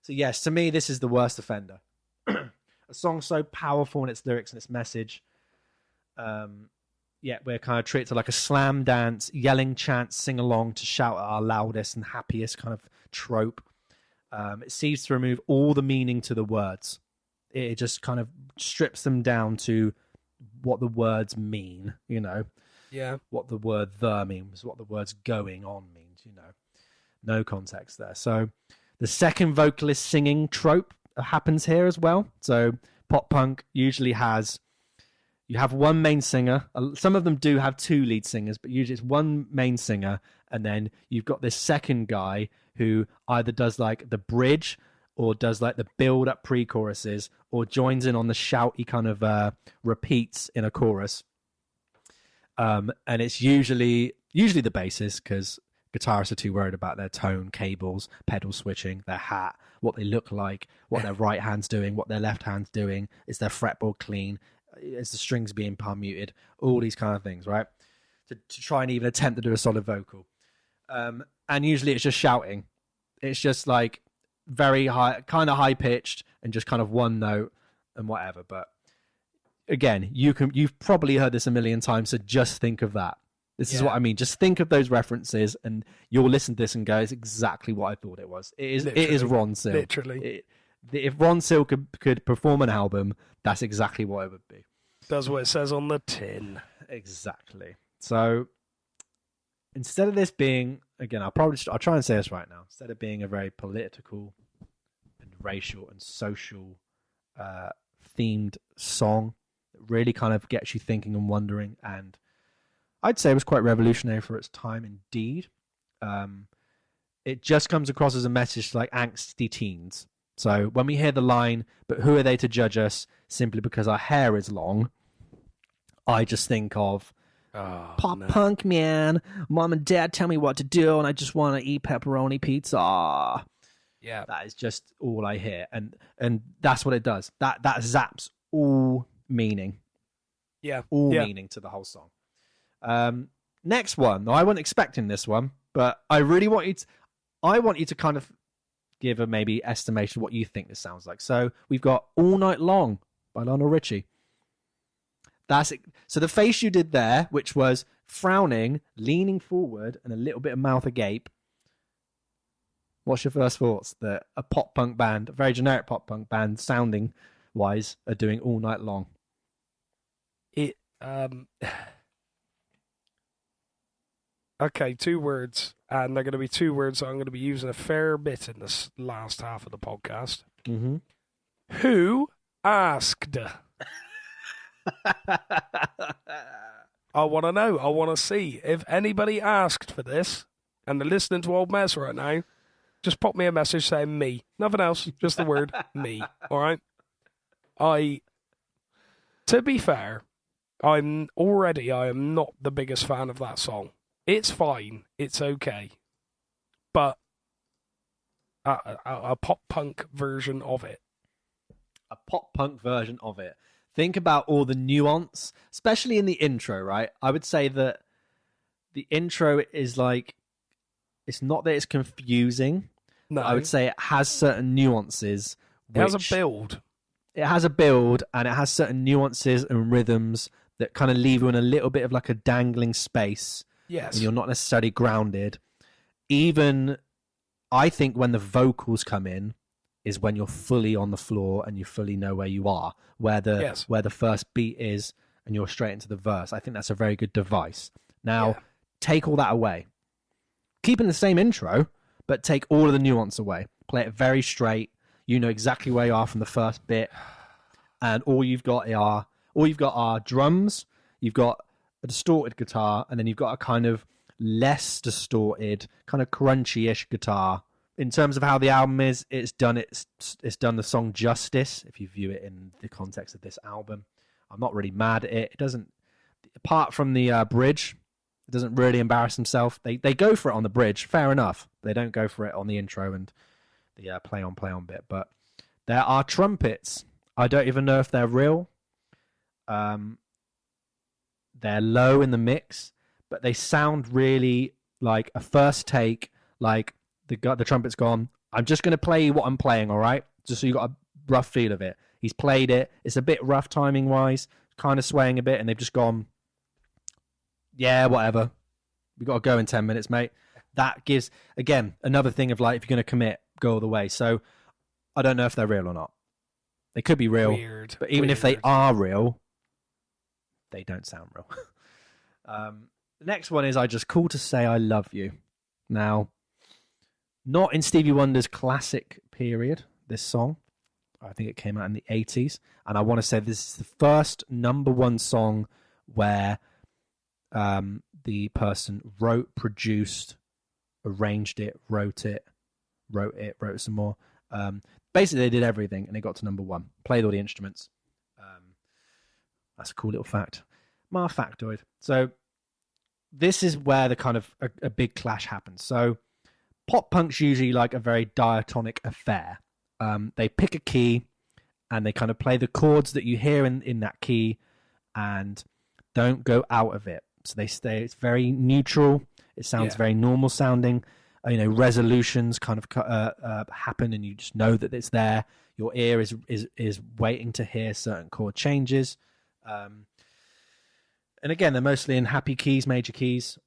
So, yes, to me, this is the worst offender. A song so powerful in its lyrics and its message. We're kind of treated like a slam dance, yelling chant, sing along to shout at our loudest and happiest kind of trope. It seems to remove all the meaning to the words. It just kind of strips them down to what the words mean, what the word "the" means, what the words "going on" means, no context there. So the second vocalist singing trope happens here as well. So pop punk usually you have one main singer. Some of them do have two lead singers, but usually it's one main singer, and then you've got this second guy who either does like the bridge or does like the build-up pre-choruses or joins in on the shouty kind of repeats in a chorus. And it's usually the bassist, because guitarists are too worried about their tone, cables, pedal switching, their hat, what they look like, what their right hand's doing, what their left hand's doing. Is their fretboard clean? Is the strings being palm muted? All these kind of things, right? To try and even attempt to do a solid vocal. And usually it's just shouting. It's just like very high, kind of high pitched and just kind of one note and whatever. But again, you've probably heard this a million times, so just think of that. This is what I mean. Just think of those references and you'll listen to this and go, it's exactly what I thought it was. It is Ron Sill. Literally. If Ron Sill could perform an album, that's exactly what it would be. Does what it says on the tin. Exactly. So instead of this being, again, I'll try and say this right now. Instead of being a very political and racial and social themed song that really kind of gets you thinking and wondering, and I'd say it was quite revolutionary for its time indeed. It just comes across as a message to like angsty teens. So when we hear the line, but who are they to judge us simply because our hair is long, I just think of pop punk, man. Mom and dad tell me what to do and I just want to eat pepperoni pizza. Yeah. That is just all I hear. And that's what it does. That zaps all meaning. Yeah. All meaning to the whole song. Next one. Now, I wasn't expecting this one, but I really want you to kind of give a maybe estimation of what you think this sounds like. So we've got All Night Long by Lionel Richie. That's it. So the face you did there, which was frowning, leaning forward, and a little bit of mouth agape. What's your first thoughts that a pop punk band, a very generic pop punk band, sounding wise, are doing All Night Long? Okay, 2 words, and they're going to be 2 words that I'm going to be using a fair bit in this last half of the podcast. Mm-hmm. Who asked? I want to know. I want to see. If anybody asked for this and they're listening to Old Mess right now, just pop me a message saying me. Nothing else. Just the word me. All right? To be fair, I am not the biggest fan of that song. It's fine. It's okay. But a pop-punk version of it. A pop-punk version of it. Think about all the nuance, especially in the intro, right? I would say that the intro is like, it's not that it's confusing. No. I would say it has certain nuances. It has a build. It has a build, and it has certain nuances and rhythms that kind of leave you in a little bit of like a dangling space. Yes. And you're not necessarily grounded. Even, I think when the vocals come in is when you're fully on the floor and you fully know where you are, where the first beat is, and you're straight into the verse. I think that's a very good device. Now, take all that away. Keeping the same intro, but take all of the nuance away. Play it very straight. You know exactly where you are from the first bit, and all you've got are drums. You've got a distorted guitar, and then you've got a kind of less distorted, kind of crunchy-ish guitar. In terms of how the album is, it's done the song justice. If you view it in the context of this album, I'm not really mad at it. It doesn't, apart from the bridge, it doesn't really embarrass himself. They go for it on the bridge, fair enough. They don't go for it on the intro and the play on bit. But there are trumpets. I don't even know if they're real. They're low in the mix, but they sound really like a first take. Like the trumpet's gone. I'm just going to play you what I'm playing, all right? Just so you got a rough feel of it. He's played it. It's a bit rough timing wise, kind of swaying a bit, and they've just gone, yeah, whatever. We got to go in 10 minutes, mate. That gives, again, another thing of like, if you're going to commit, go all the way. So I don't know if they're real or not. They could be real, but even if they are real, they don't sound real. The next one is I Just Call to Say I Love You. Now, not in Stevie Wonder's classic period, this song. I think it came out in the 80s. And I want to say this is the first #1 song where the person wrote, produced, arranged it, wrote some more. Basically, they did everything, and it got to #1. Played all the instruments. That's a cool little fact. Marv factoid. So this is where the kind of a big clash happens. So pop punk's usually like a very diatonic affair. They pick a key, and they kind of play the chords that you hear in that key, and don't go out of it. So they stay. It's very neutral. It sounds very normal sounding. Resolutions kind of happen, and you just know that it's there. Your ear is waiting to hear certain chord changes. And again, they're mostly in happy keys, major keys.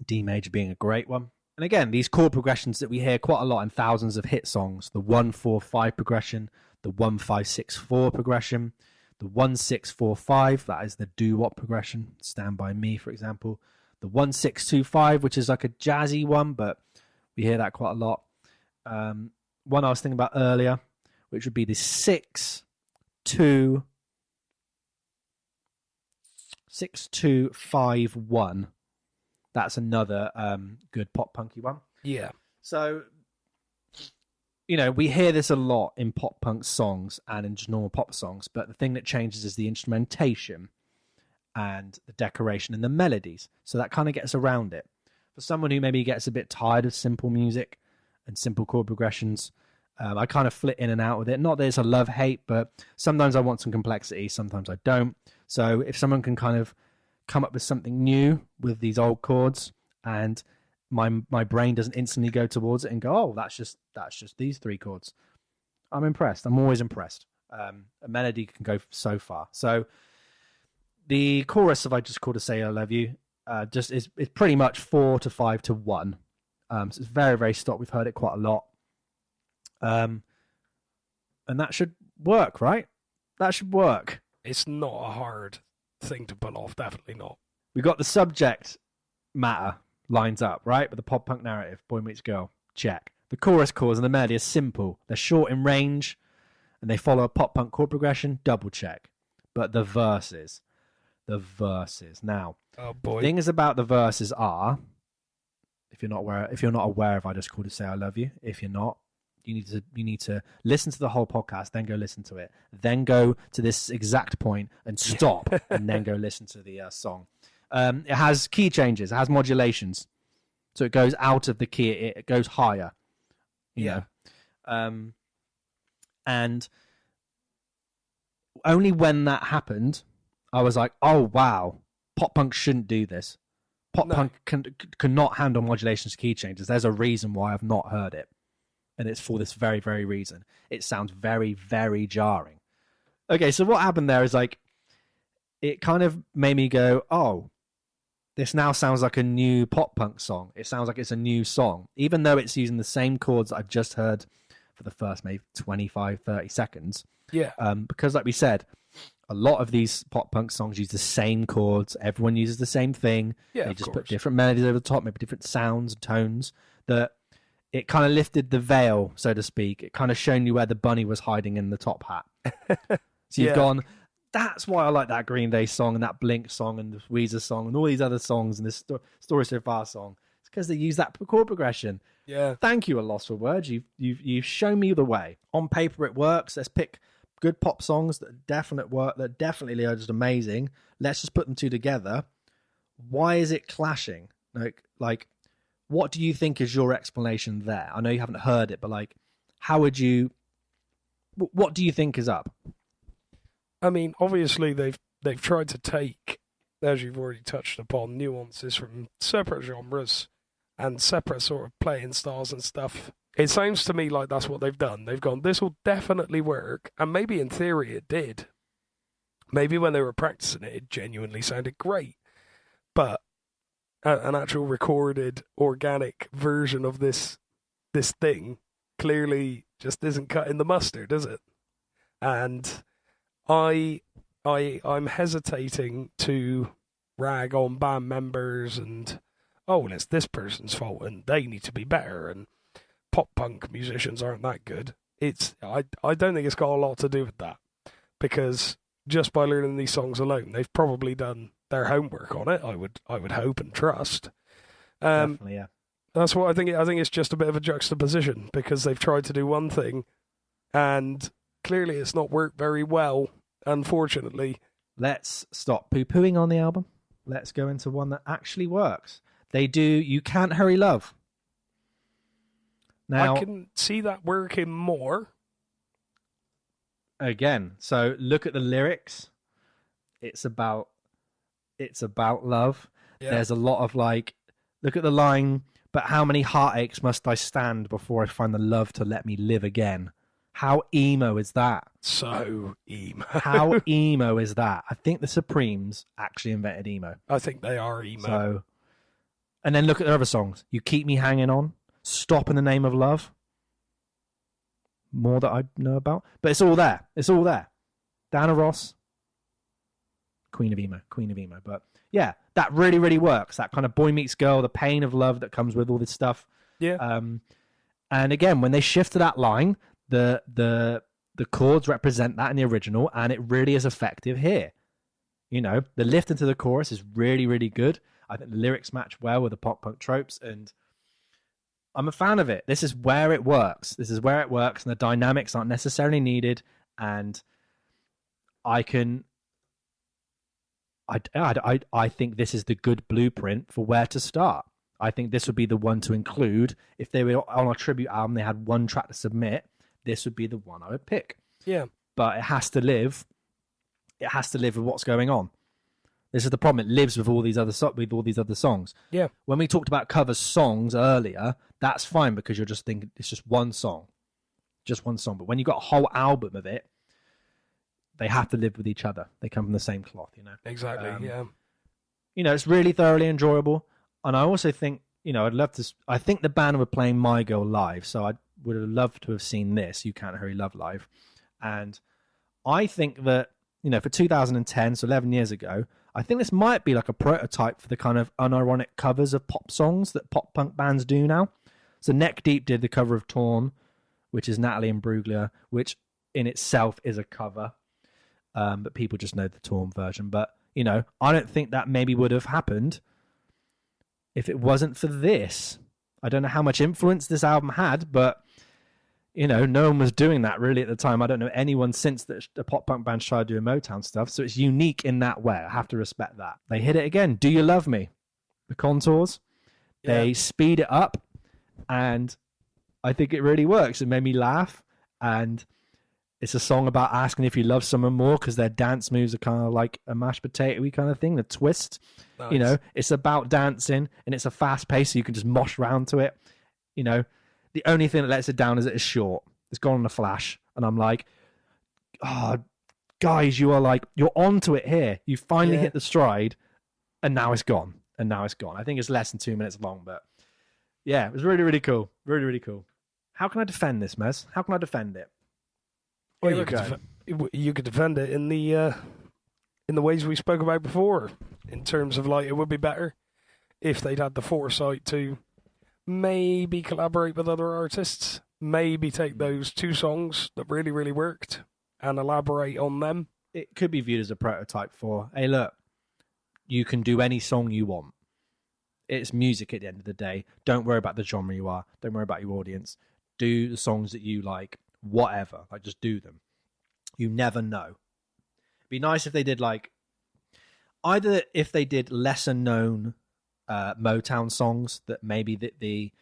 D major being a great one. And again, these chord progressions that we hear quite a lot in thousands of hit songs: the 1-4-5 progression, the 1-5-6-4 progression, the 1-6-4-5. That is the doo-wop progression. Stand By Me, for example. The 1-6-2-5, which is like a jazzy one, but we hear that quite a lot. One I was thinking about earlier, which would be the 6-2-5-1. That's another good pop punky one. Yeah. So, we hear this a lot in pop punk songs and in just normal pop songs, but the thing that changes is the instrumentation and the decoration and the melodies. So that kind of gets around it. For someone who maybe gets a bit tired of simple music and simple chord progressions, I kind of flit in and out with it. Not that it's a love-hate, but sometimes I want some complexity, sometimes I don't. So if someone can kind of come up with something new with these old chords, and my brain doesn't instantly go towards it and go, oh, that's just these 3 chords, I'm impressed. I'm always impressed. A melody can go so far. So the chorus of I Just Call to Say I Love You is pretty much 4-5-1. So it's very, very stock. We've heard it quite a lot. And that should work, right? That should work. It's not a hard thing to pull off, definitely not. We got the subject matter lines up, right? With the pop punk narrative, boy meets girl, check. The chorus chords and the melody are simple. They're short in range, and they follow a pop punk chord progression, double check. but the verses. Now, oh boy, the thing is about the verses are, if you're not aware of I Just Called to Say I Love You, if you're not, you need to listen to the whole podcast, then go listen to it, then go to this exact point and stop, and then go listen to the song. It has key changes, it has modulations, so it goes out of the key, it goes higher. You know? And only when that happened, I was like, oh wow, pop punk shouldn't do this. Pop punk cannot handle modulations, key changes. There's a reason why I've not heard it. And it's for this very, very reason. It sounds very, very jarring. Okay, so what happened there is like, it kind of made me go, oh, this now sounds like a new pop punk song. It sounds like it's a new song, even though it's using the same chords that I've just heard for the first maybe 25, 30 seconds. Yeah. Because like we said, a lot of these pop punk songs use the same chords. Everyone uses the same thing. Yeah, they just put different melodies over the top, maybe different sounds and tones. That it kind of lifted the veil, so to speak. It kind of shown you where the bunny was hiding in the top hat. So you've gone, that's why I like that Green Day song and that Blink song and the Weezer song and all these other songs and this Story So Far song. It's because they use that chord progression. Yeah. Thank you, A Loss for Words. You've shown me the way. On paper, it works. Let's pick good pop songs that definitely are just amazing. Let's just put them two together. Why is it clashing? Like, what do you think is your explanation there? I know you haven't heard it, but like, what do you think is up? I mean, obviously they've tried to take, as you've already touched upon, nuances from separate genres and separate sort of playing styles and stuff. It sounds to me like that's what they've done. They've gone, this will definitely work. And maybe in theory it did. Maybe when they were practicing it, it genuinely sounded great. But an actual recorded, organic version of this thing clearly just isn't cutting the mustard, is it? And I'm hesitating to rag on band members and, oh, well, it's this person's fault and they need to be better and pop punk musicians aren't that good. I don't think it's got a lot to do with that, because just by learning these songs alone, they've probably done their homework on it. I would hope and trust. Definitely, yeah. That's what I think. I think it's just a bit of a juxtaposition, because they've tried to do one thing, and clearly it's not worked very well. Unfortunately, let's stop poo-pooing on the album. Let's go into one that actually works. They do You Can't Hurry Love. Now, I can see that working more. Again, so look at the lyrics. It's about love. Yeah. There's a lot of like, look at the line, but how many heartaches must I stand before I find the love to let me live again? How emo is that? So emo. How emo is that? I think the Supremes actually invented emo. I think they are emo. So, and then look at their other songs. You Keep Me Hanging On, Stop in the Name of Love. More that I know about. But it's all there. It's all there. Diana Ross, Queen of emo. But yeah, that really, really works. That kind of boy meets girl, the pain of love that comes with all this stuff. Yeah. And again, when they shift to that line, the chords represent that in the original, and it really is effective here. You know, the lift into the chorus is really, really good. I think the lyrics match well with the pop punk tropes, and I'm a fan of it. This is where it works. And the dynamics aren't necessarily needed, and I think this is the good blueprint for where to start. I think this would be the one to include. If they were on a tribute album, they had one track to submit, this would be the one I would pick. Yeah. But it has to live. It has to live with what's going on. This is the problem. It lives with all these other songs. Yeah. When we talked about cover songs earlier, that's fine because you're just thinking it's just one song. Just one song. But when you've got a whole album of it, they have to live with each other. They come from the same cloth, you know. Exactly, yeah. You know, it's really thoroughly enjoyable. And I also think, you know, I think the band were playing My Girl live, so I would have loved to have seen this, You Can't Hurry Love live. And I think that, you know, for 2010, so 11 years ago, I think this might be like a prototype for the kind of unironic covers of pop songs that pop punk bands do now. So Neck Deep did the cover of Torn, which is Natalie Imbruglia, which in itself is a cover. but people just know the Torn version. But, you know, I don't think that maybe would have happened if it wasn't for this. I don't know how much influence this album had, but, you know, no one was doing that really at the time. I don't know anyone since that a pop punk band tried doing Motown stuff, so it's unique in that way. I have to respect that. They hit it again. Do You Love Me? The Contours. They speed it up, and I think it really works. It made me laugh, and it's a song about asking if you love someone more because their dance moves are kind of like a mashed potato-y kind of thing, the twist. Nice. You know, it's about dancing, and it's a fast pace, so you can just mosh around to it. You know, the only thing that lets it down is it is short. It's gone in a flash, and I'm like, oh, guys, you're onto it here. You finally hit the stride, and now it's gone. I think it's less than 2 minutes long, but yeah, it was really, really cool. Really, really cool. How can I defend this, Mez? How can I defend it? Well, you could defend it in the ways we spoke about before, in terms of like it would be better if they'd had the foresight to maybe collaborate with other artists, maybe take those 2 songs that really, really worked and elaborate on them. It could be viewed as a prototype for, hey, look, you can do any song you want. It's music at the end of the day. Don't worry about the genre you are. Don't worry about your audience. Do the songs that you like, whatever. Like, just do them. You never know. It'd be nice if they did, like, either if they did lesser known Motown songs that maybe the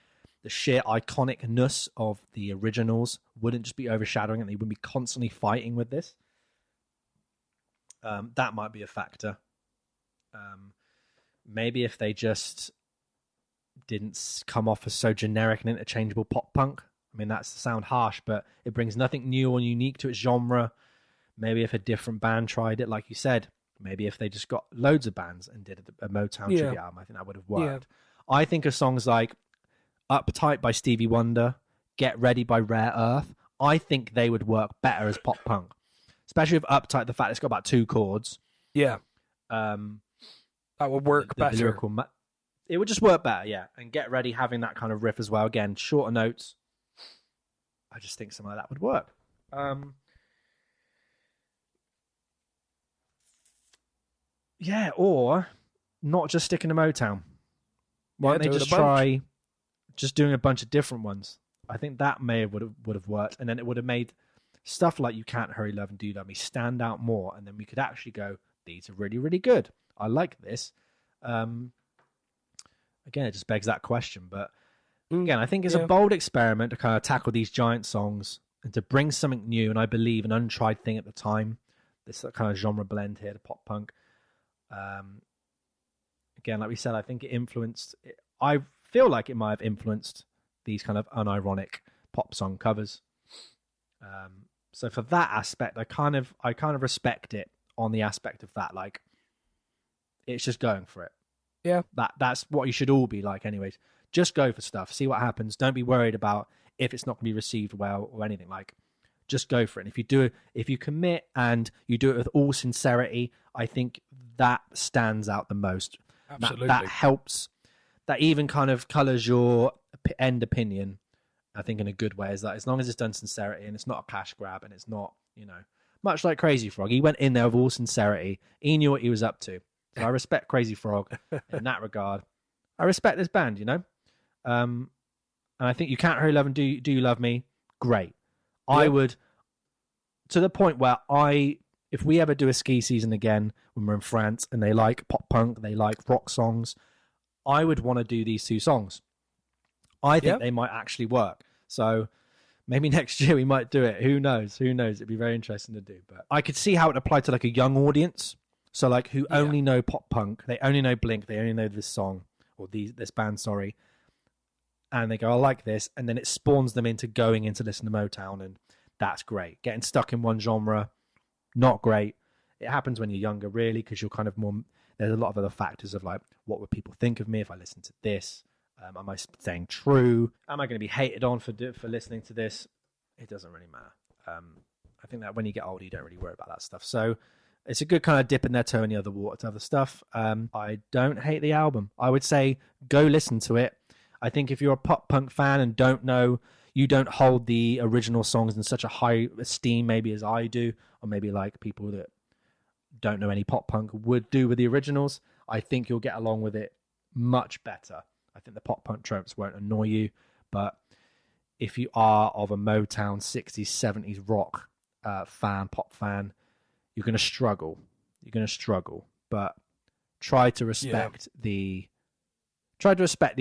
sheer iconicness of the originals wouldn't just be overshadowing and they wouldn't be constantly fighting with this. That might be a factor. Maybe if they just didn't come off as so generic and interchangeable pop punk. I mean, that's to sound harsh, but it brings nothing new or unique to its genre. Maybe if a different band tried it, like you said, maybe if they just got loads of bands and did a Motown tribute album, I think that would have worked. Yeah. I think of songs like Uptight by Stevie Wonder, Get Ready by Rare Earth. I think they would work better as pop punk, especially with Uptight, the fact it's got about 2 chords. Yeah. That would work better. It would just work better, yeah. And Get Ready having that kind of riff as well. Again, shorter notes. I just think something like that would work. Yeah, or not just sticking to Motown. Why don't they just try just doing a bunch of different ones? I think that would have worked, and then it would have made stuff like You Can't Hurry Love and Do Love Me stand out more, and then we could actually go, these are really, really good. I like this. Again, it just begs that question, but again, I think it's a bold experiment to kind of tackle these giant songs and to bring something new, and I believe an untried thing at the time, this kind of genre blend here, the pop punk. Again, like we said, I think it influenced, I feel like it might have influenced these kind of unironic pop song covers. So for that aspect, I kind of respect it on the aspect of that, like, it's just going for it. Yeah. That's what you should all be like anyways. Just go for stuff. See what happens. Don't be worried about if it's not going to be received well or anything. Like, just go for it. And if you commit and you do it with all sincerity, I think that stands out the most. Absolutely. That helps. That even kind of colours your end opinion, I think, in a good way. Is that as long as it's done sincerity and it's not a cash grab and it's not, you know, much like Crazy Frog. He went in there with all sincerity. He knew what he was up to. So I respect Crazy Frog in that regard. I respect this band, you know? And I think You Can't Hurry Love and Do You Love Me? Great. Yep. I would, to the point where if we ever do a ski season again when we're in France and they like pop punk, they like rock songs, I would want to do these 2 songs. I think they might actually work. So maybe next year we might do it. Who knows? It'd be very interesting to do. But I could see how it applied to like a young audience. So like who only know pop punk, they only know Blink, they only know this song or this band, sorry. And they go, I like this. And then it spawns them into going into listening to Motown. And that's great. Getting stuck in one genre, not great. It happens when you're younger, really, because you're kind of more, there's a lot of other factors of like, what would people think of me if I listen to this? Am I staying true? Am I going to be hated on for listening to this? It doesn't really matter. I think that when you get older, you don't really worry about that stuff. So it's a good kind of dipping their toe in the other water to other stuff. I don't hate the album. I would say go listen to it. I think if you're a pop punk fan and you don't hold the original songs in such a high esteem maybe as I do, or maybe like people that don't know any pop punk would do with the originals, I think you'll get along with it much better. I think the pop punk tropes won't annoy you, but if you are of a Motown 60s, 70s rock pop fan, you're going to struggle. But try to respect the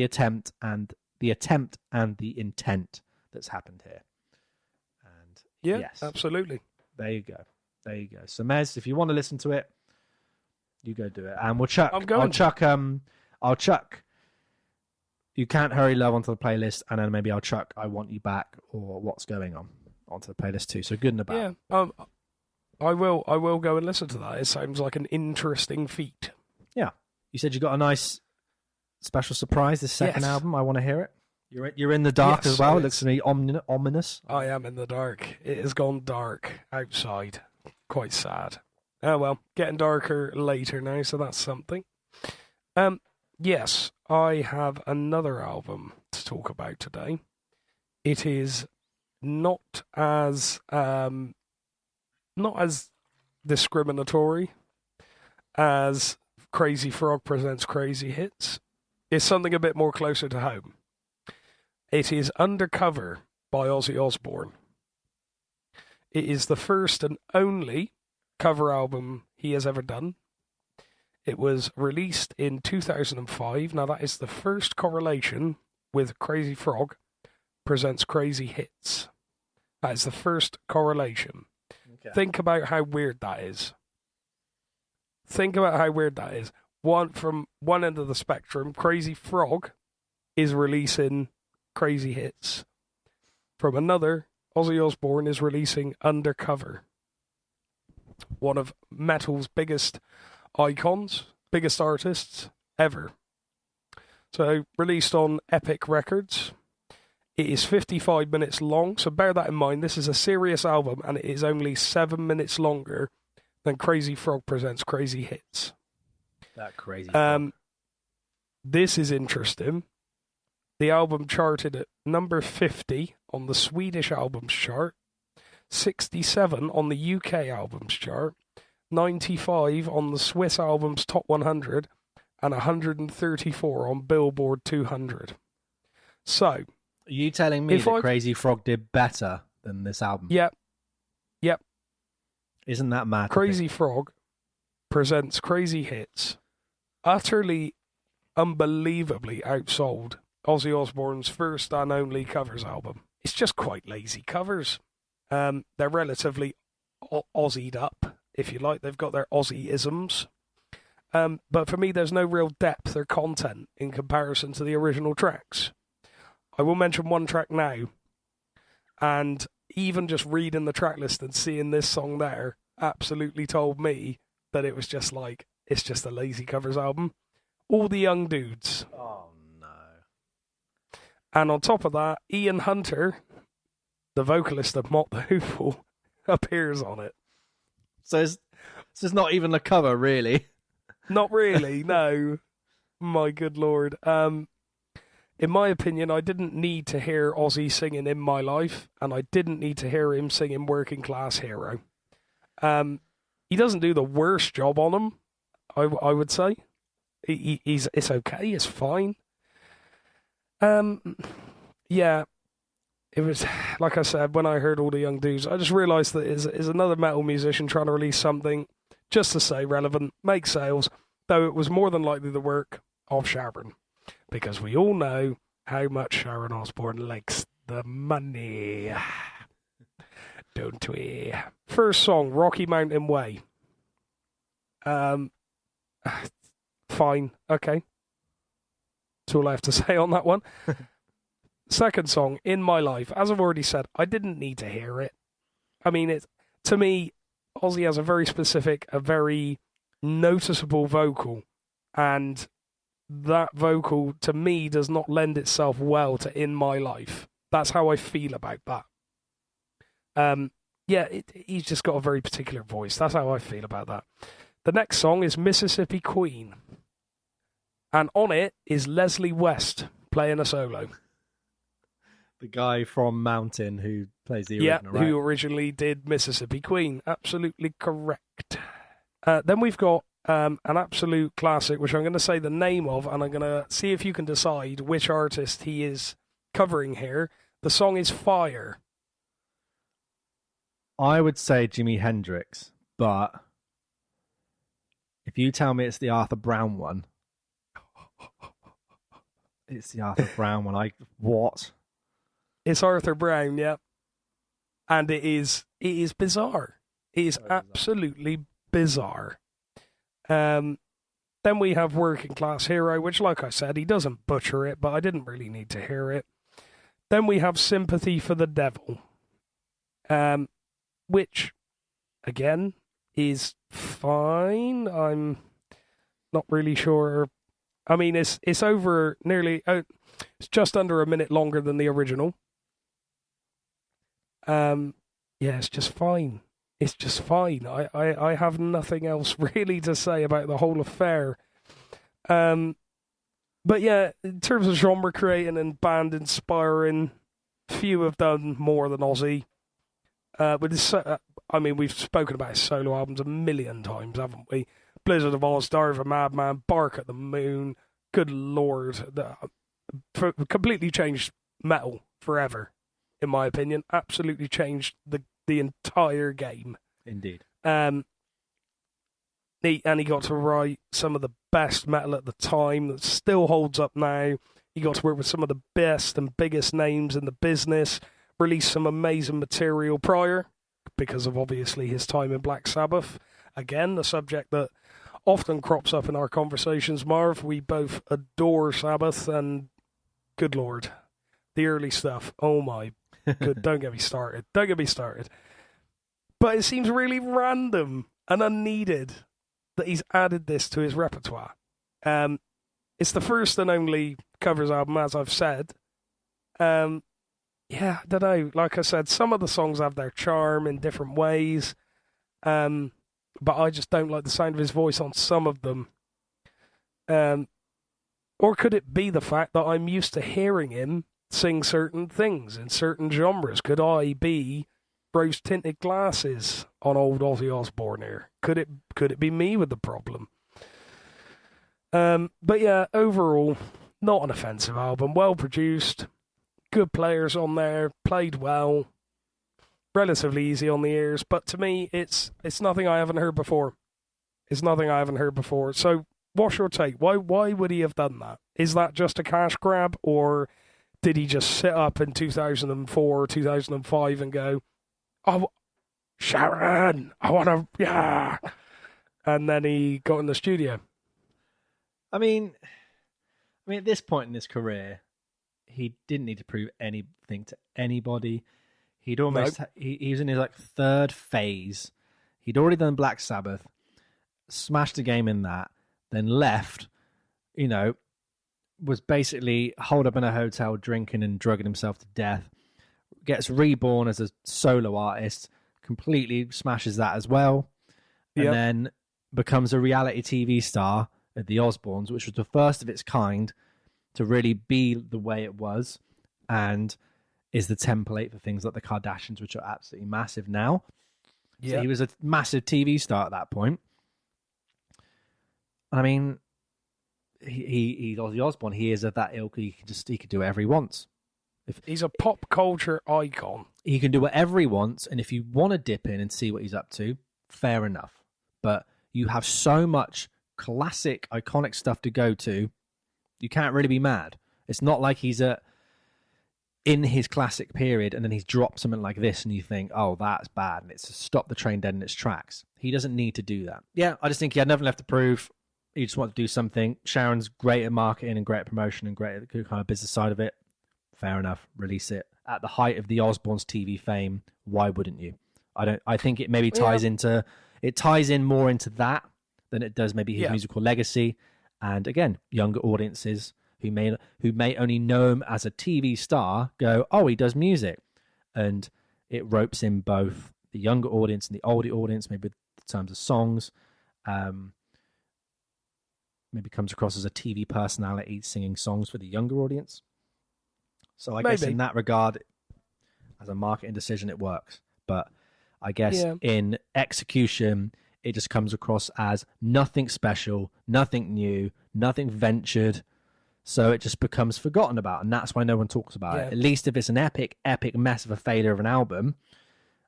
attempt and the intent that's happened here. And yes, absolutely. There you go. So Mez, if you want to listen to it, you go do it. And we'll chuck. I'll chuck You Can't Hurry Love onto the playlist, and then maybe I'll chuck I Want You Back or What's Going On onto the playlist too. So good and bad. Yeah. I will go and listen to that. It sounds like an interesting feat. Yeah. You said you got a nice special surprise this second album. I want to hear it. You're in the dark as well. It looks to me ominous. I am in the dark. It has gone dark outside. Quite sad. Oh well, getting darker later now, so that's something. Yes, I have another album to talk about today. It is not as discriminatory as Crazy Frog Presents Crazy Hits. It's something a bit more closer to home. It is Undercover by Ozzy Osbourne. It is the first and only cover album he has ever done. It was released in 2005. Now that is the first correlation with Crazy Frog Presents Crazy Hits. That is the first correlation. Okay. Think about how weird that is. From one end of the spectrum, Crazy Frog is releasing Crazy Hits. From another, Ozzy Osbourne is releasing Undercover. One of metal's biggest icons, biggest artists ever. So, released on Epic Records. It is 55 minutes long, so bear that in mind. This is a serious album, and it is only 7 minutes longer than Crazy Frog Presents Crazy Hits. That crazy frog. This is interesting. The album charted at number 50 on the Swedish albums chart, 67 on the UK albums chart, 95 on the Swiss albums top 100, and 134 on Billboard 200. So, are you telling me that Crazy Frog did better than this album? Yep. Isn't that mad? Crazy Frog Presents Crazy Hits utterly, unbelievably outsold Ozzy Osbourne's first and only covers album. It's just quite lazy covers. They're relatively Aussied up, if you like. They've got their Aussie-isms. But for me, there's no real depth or content in comparison to the original tracks. I will mention one track now, and even just reading the track list and seeing this song there absolutely told me that it was just like, it's just a lazy covers album. All the Young Dudes. Oh, no. And on top of that, Ian Hunter, the vocalist of Mott the Hoople, appears on it. So it's just not even a cover, really? Not really, no. My good Lord. In my opinion, I didn't need to hear Ozzy singing In My Life, and I didn't need to hear him singing Working Class Hero. He doesn't do the worst job on them, I would say. It's okay, it's fine. Yeah, it was, like I said, when I heard All the Young Dudes, I just realised that is another metal musician trying to release something just to say relevant, make sales, though it was more than likely the work of Sharon. Because we all know how much Sharon Osbourne likes the money. Don't we? First song, Rocky Mountain Way. Fine, okay. That's all I have to say on that one. Second song, In My Life. As I've already said, I didn't need to hear it. I mean, to me, Ozzy has a very specific, a very noticeable vocal, and that vocal, to me, does not lend itself well to In My Life. That's how I feel about that. He's just got a very particular voice. That's how I feel about that. The next song is Mississippi Queen. And on it is Leslie West playing a solo. The guy from Mountain who plays the original, right? Who originally did Mississippi Queen. Absolutely correct. Then we've got an absolute classic, which I'm going to say the name of, and I'm going to see if you can decide which artist he is covering here. The song is Fire. I would say Jimi Hendrix, but if you tell me it's the Arthur Brown one, it's the Arthur Brown one. What? It's Arthur Brown, yeah. And it is bizarre. It is absolutely bizarre. Then we have Working Class Hero, which, like I said, he doesn't butcher it, but I didn't really need to hear it. Then we have Sympathy for the Devil, which, again, is fine. I'm not really sure. I mean, it's over nearly, it's just under a minute longer than the original. Yeah, it's just fine. It's just fine. I have nothing else really to say about the whole affair. But yeah, in terms of genre creating and band inspiring, few have done more than Ozzy. I mean, we've spoken about his solo albums a million times, haven't we? Blizzard of Oz, Diary of a Madman, Bark at the Moon. Good Lord. Completely changed metal forever, in my opinion. Absolutely changed the entire game. Indeed. He got to write some of the best metal at the time that still holds up now. He got to work with some of the best and biggest names in the business, released some amazing material prior, because of obviously his time in Black Sabbath. Again, a subject that often crops up in our conversations, Marv. We both adore Sabbath, and good Lord, the early stuff. Oh my good, don't get me started. Don't get me started. But it seems really random and unneeded that he's added this to his repertoire. It's the first and only covers album, as I've said. Yeah, I don't know. Like I said, some of the songs have their charm in different ways. But I just don't like the sound of his voice on some of them. Or could it be the fact that I'm used to hearing him sing certain things in certain genres? Could I be rose-tinted glasses on old Ozzy Osbourne here? Could it be me with the problem? But yeah, overall, not an offensive album. Well produced, good players on there, played well, relatively easy on the ears. But to me, it's nothing I haven't heard before. It's nothing I haven't heard before. So, what's your take? Why would he have done that? Is that just a cash grab, or did he just sit up in 2004, 2005 and go, "Oh, Sharon, I want to, yeah," and then he got in the studio? I mean, at this point in his career, he didn't need to prove anything to anybody. He'd almost he was in his third phase. He'd already done Black Sabbath, smashed the game in that, then left. Was basically holed up in a hotel, drinking and drugging himself to death. Gets reborn as a solo artist, completely smashes that as well, and then becomes a reality TV star at the Osbournes, which was the first of its kind to really be the way it was, and is the template for things like the Kardashians, which are absolutely massive now. Yeah. So he was a massive TV star at that point. I mean, he's Ozzy Osbourne. He is of that ilk. He could do whatever he wants. He's a pop culture icon. He can do whatever he wants, and if you want to dip in and see what he's up to, fair enough. But you have so much classic, iconic stuff to go to, you can't really be mad. It's not like he's in his classic period and then he's dropped something like this and you think, oh, that's bad, and it's to stop the train dead in its tracks. He doesn't need to do that. Yeah, I just think he had nothing left to prove. He just wanted to do something. Sharon's great at marketing and great at promotion and great at the kind of business side of it. Fair enough, release it. At the height of the Osbournes TV fame, why wouldn't you? I think it maybe ties in more into that than it does maybe his musical legacy. And again, younger audiences who may only know him as a TV star go, oh, he does music. And it ropes in both the younger audience and the older audience, maybe in terms of songs. Maybe comes across as a TV personality singing songs for the younger audience. So I guess in that regard, as a marketing decision, it works. But I guess in execution, it just comes across as nothing special, nothing new, nothing ventured. So it just becomes forgotten about, and that's why no one talks about it. At least if it's an epic mess of a failure of an album,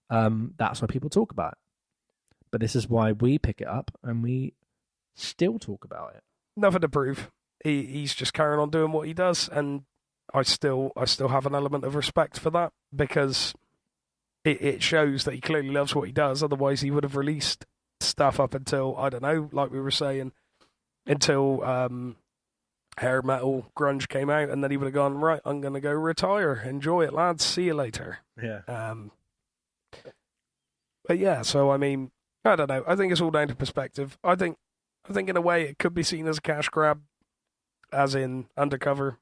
that's why people talk about it. But this is why we pick it up and we still talk about it. Nothing to prove. He's just carrying on doing what he does, and I still have an element of respect for that, because it shows that he clearly loves what he does. Otherwise, he would have released stuff up until, I don't know, like we were saying, until hair metal grunge came out, and then he would have gone, right, I'm going to go retire. Enjoy it, lads. See you later. Yeah. But yeah, so I mean, I don't know. I think it's all down to perspective. I think in a way it could be seen as a cash grab, as in Undercover.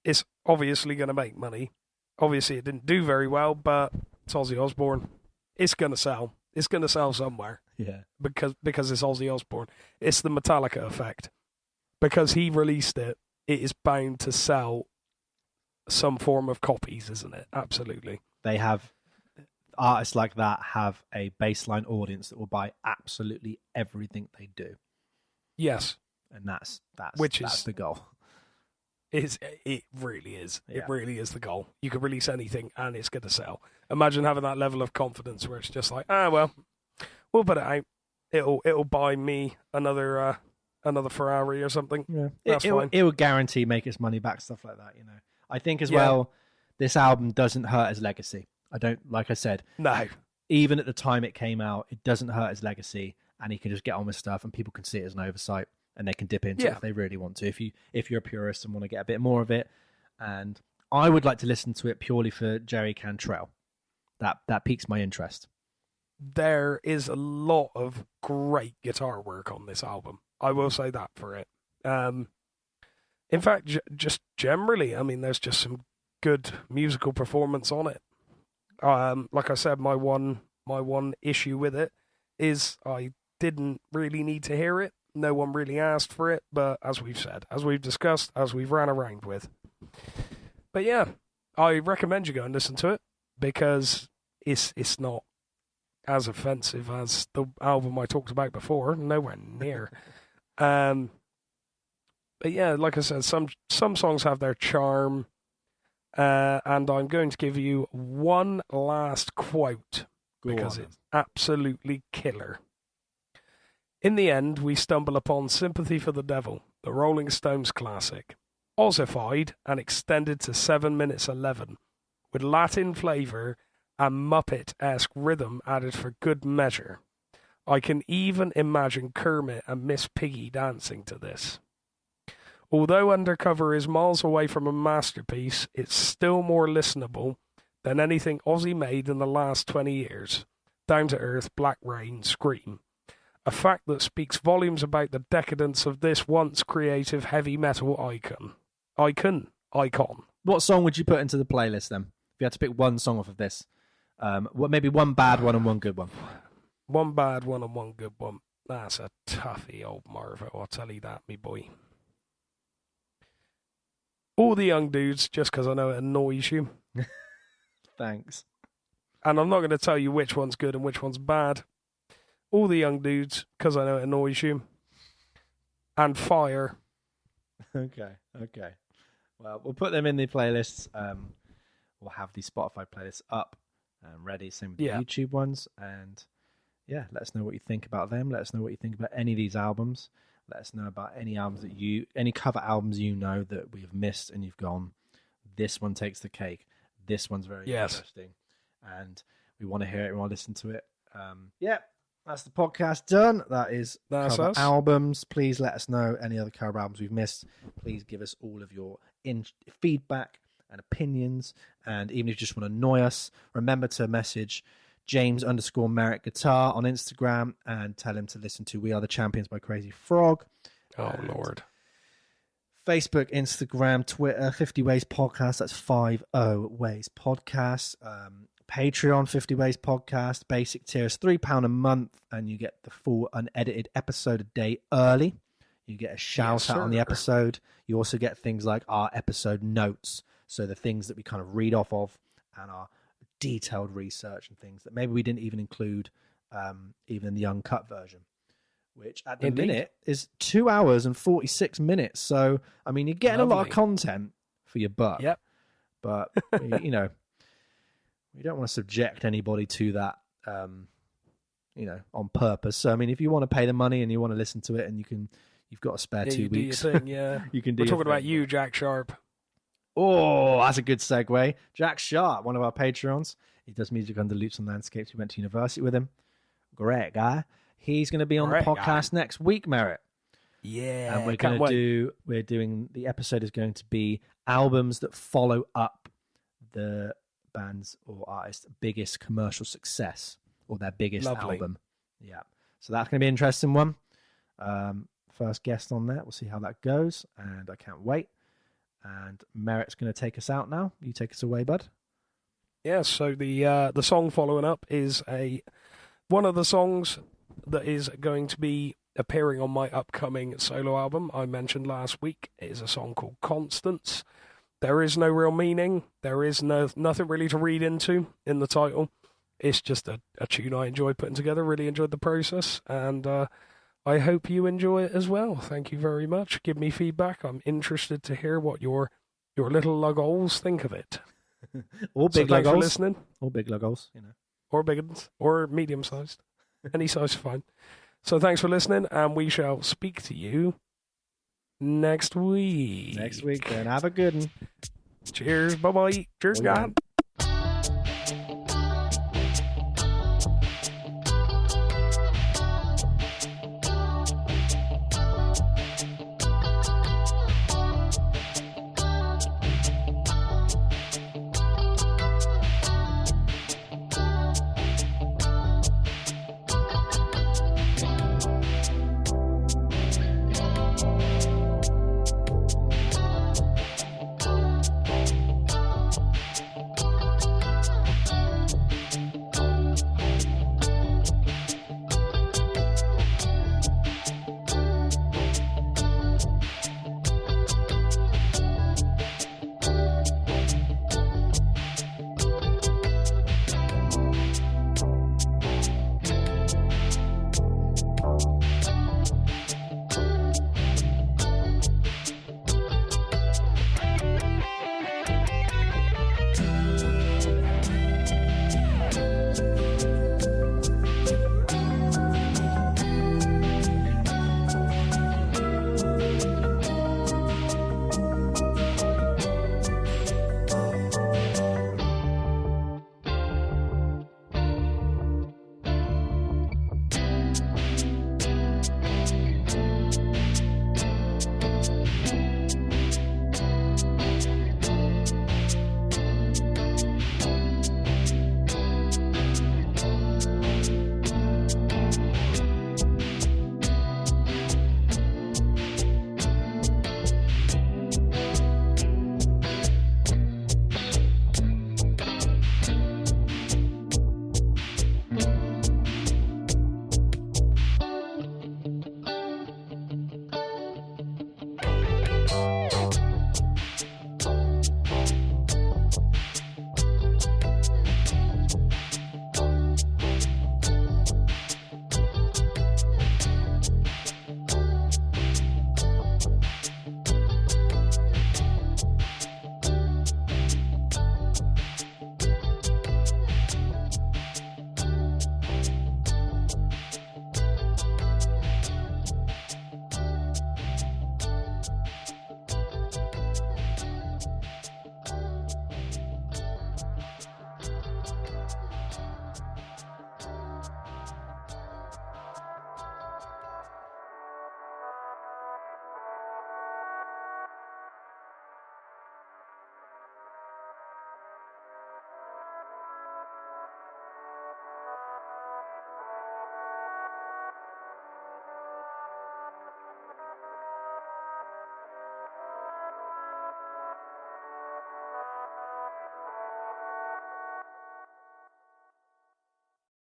It's obviously going to make money. Obviously, it didn't do very well, but it's Ozzy Osbourne. It's going to sell. It's going to sell somewhere. Yeah. Because it's Ozzy Osbourne. It's the Metallica effect. Because he released it, it is bound to sell some form of copies, isn't it? Absolutely. They have, artists like that have a baseline audience that will buy absolutely everything they do. Yes. And that's the goal. It really is. Yeah. It really is the goal. You can release anything and it's going to sell. Imagine having that level of confidence where it's just like, well, we'll put it out. It'll buy me another Ferrari or something. Yeah. That's fine. It will guarantee make its money back, stuff like that, you know. I think as well, this album doesn't hurt his legacy. Like I said. No. Even at the time it came out, it doesn't hurt his legacy, and he can just get on with stuff and people can see it as an oversight. And they can dip into it if they really want to. If you're a purist and want to get a bit more of it, and I would like to listen to it purely for Jerry Cantrell. That piques my interest. There is a lot of great guitar work on this album. I will say that for it. In fact, just generally, I mean, there's just some good musical performance on it. Like I said, my one issue with it is I didn't really need to hear it. No one really asked for it, but as we've said, as we've discussed, as we've ran around with. But yeah, I recommend you go and listen to it, because it's not as offensive as the album I talked about before, nowhere near. But yeah, like I said, some songs have their charm, and I'm going to give you one last quote, because it's absolutely killer. In the end, we stumble upon Sympathy for the Devil, the Rolling Stones classic, Ozified and extended to 7 minutes 11, with Latin flavour and Muppet-esque rhythm added for good measure. I can even imagine Kermit and Miss Piggy dancing to this. Although Undercover is miles away from a masterpiece, it's still more listenable than anything Ozzy made in the last 20 years. Down to Earth, Black Rain, Scream. A fact that speaks volumes about the decadence of this once creative heavy metal icon. What song would you put into the playlist then? If you had to pick one song off of this, maybe one bad one and one good one. One bad one and one good one. That's a toughie, old Marv. I'll tell you that, me boy. All the Young Dudes, just because I know it annoys you. Thanks. And I'm not going to tell you which one's good and which one's bad. All the Young Dudes, because I know it annoys you. And Fire. Okay. Well, we'll put them in the playlists. We'll have the Spotify playlists up and ready. Same with the YouTube ones. And yeah, let us know what you think about them. Let us know what you think about any of these albums. Let us know about any albums any cover albums you know that we have missed and you've gone, this one takes the cake. This one's very interesting. And we want to hear it. We want to listen to it. That's the podcast done. That's cover us. Albums. Please let us know any other cover albums we've missed. Please give us all of your feedback and opinions. And even if you just want to annoy us, remember to message James_Merrett Guitar on Instagram and tell him to listen to We Are the Champions by Crazy Frog. Oh, Lord. Facebook, Instagram, Twitter, 50 Ways Podcast. That's 50 Ways Podcast. Patreon, 50 Ways Podcast. Basic tier is £3 a month, and you get the full unedited episode a day early. You get a shout out on the episode. You also get things like our episode notes, so the things that we kind of read off of, and our detailed research and things that maybe we didn't even include even in the uncut version, which at the minute is 2 hours and 46 minutes. So, I mean, you're getting a lot of content for your buck. Yep. But, you know, we don't want to subject anybody to that, you know, on purpose. So, I mean, if you want to pay the money and you want to listen to it and you've got a spare 2 weeks. Do your thing, yeah. You can do We're talking about you, Jack Sharp. Oh, that's a good segue. Jack Sharp, one of our Patreons. He does music under Loops and Landscapes. We went to university with him. Great guy. He's going to be on the podcast next week, Merrett. Yeah. And we're doing, the episode is going to be albums that follow up the band's or artist's biggest commercial success or their biggest album. Yeah. So that's going to be an interesting one. First guest on that. We'll see how that goes. And I can't wait. And Merritt's going to take us out now. You take us away, bud. Yeah, so the song following up is one of the songs that is going to be appearing on my upcoming solo album I mentioned last week. It is a song called Constance. There is no real meaning. There is nothing really to read into in the title. It's just a tune I enjoyed putting together, really enjoyed the process, and I hope you enjoy it as well. Thank you very much. Give me feedback. I'm interested to hear what your little lugholes think of it. Or big lugholes. Thanks for listening. Or big lugholes, you know. Or big ones. Or medium-sized. Any size is fine. So thanks for listening, and we shall speak to you next week. Next week, then. Have a good one. Cheers. Bye-bye. Cheers, God.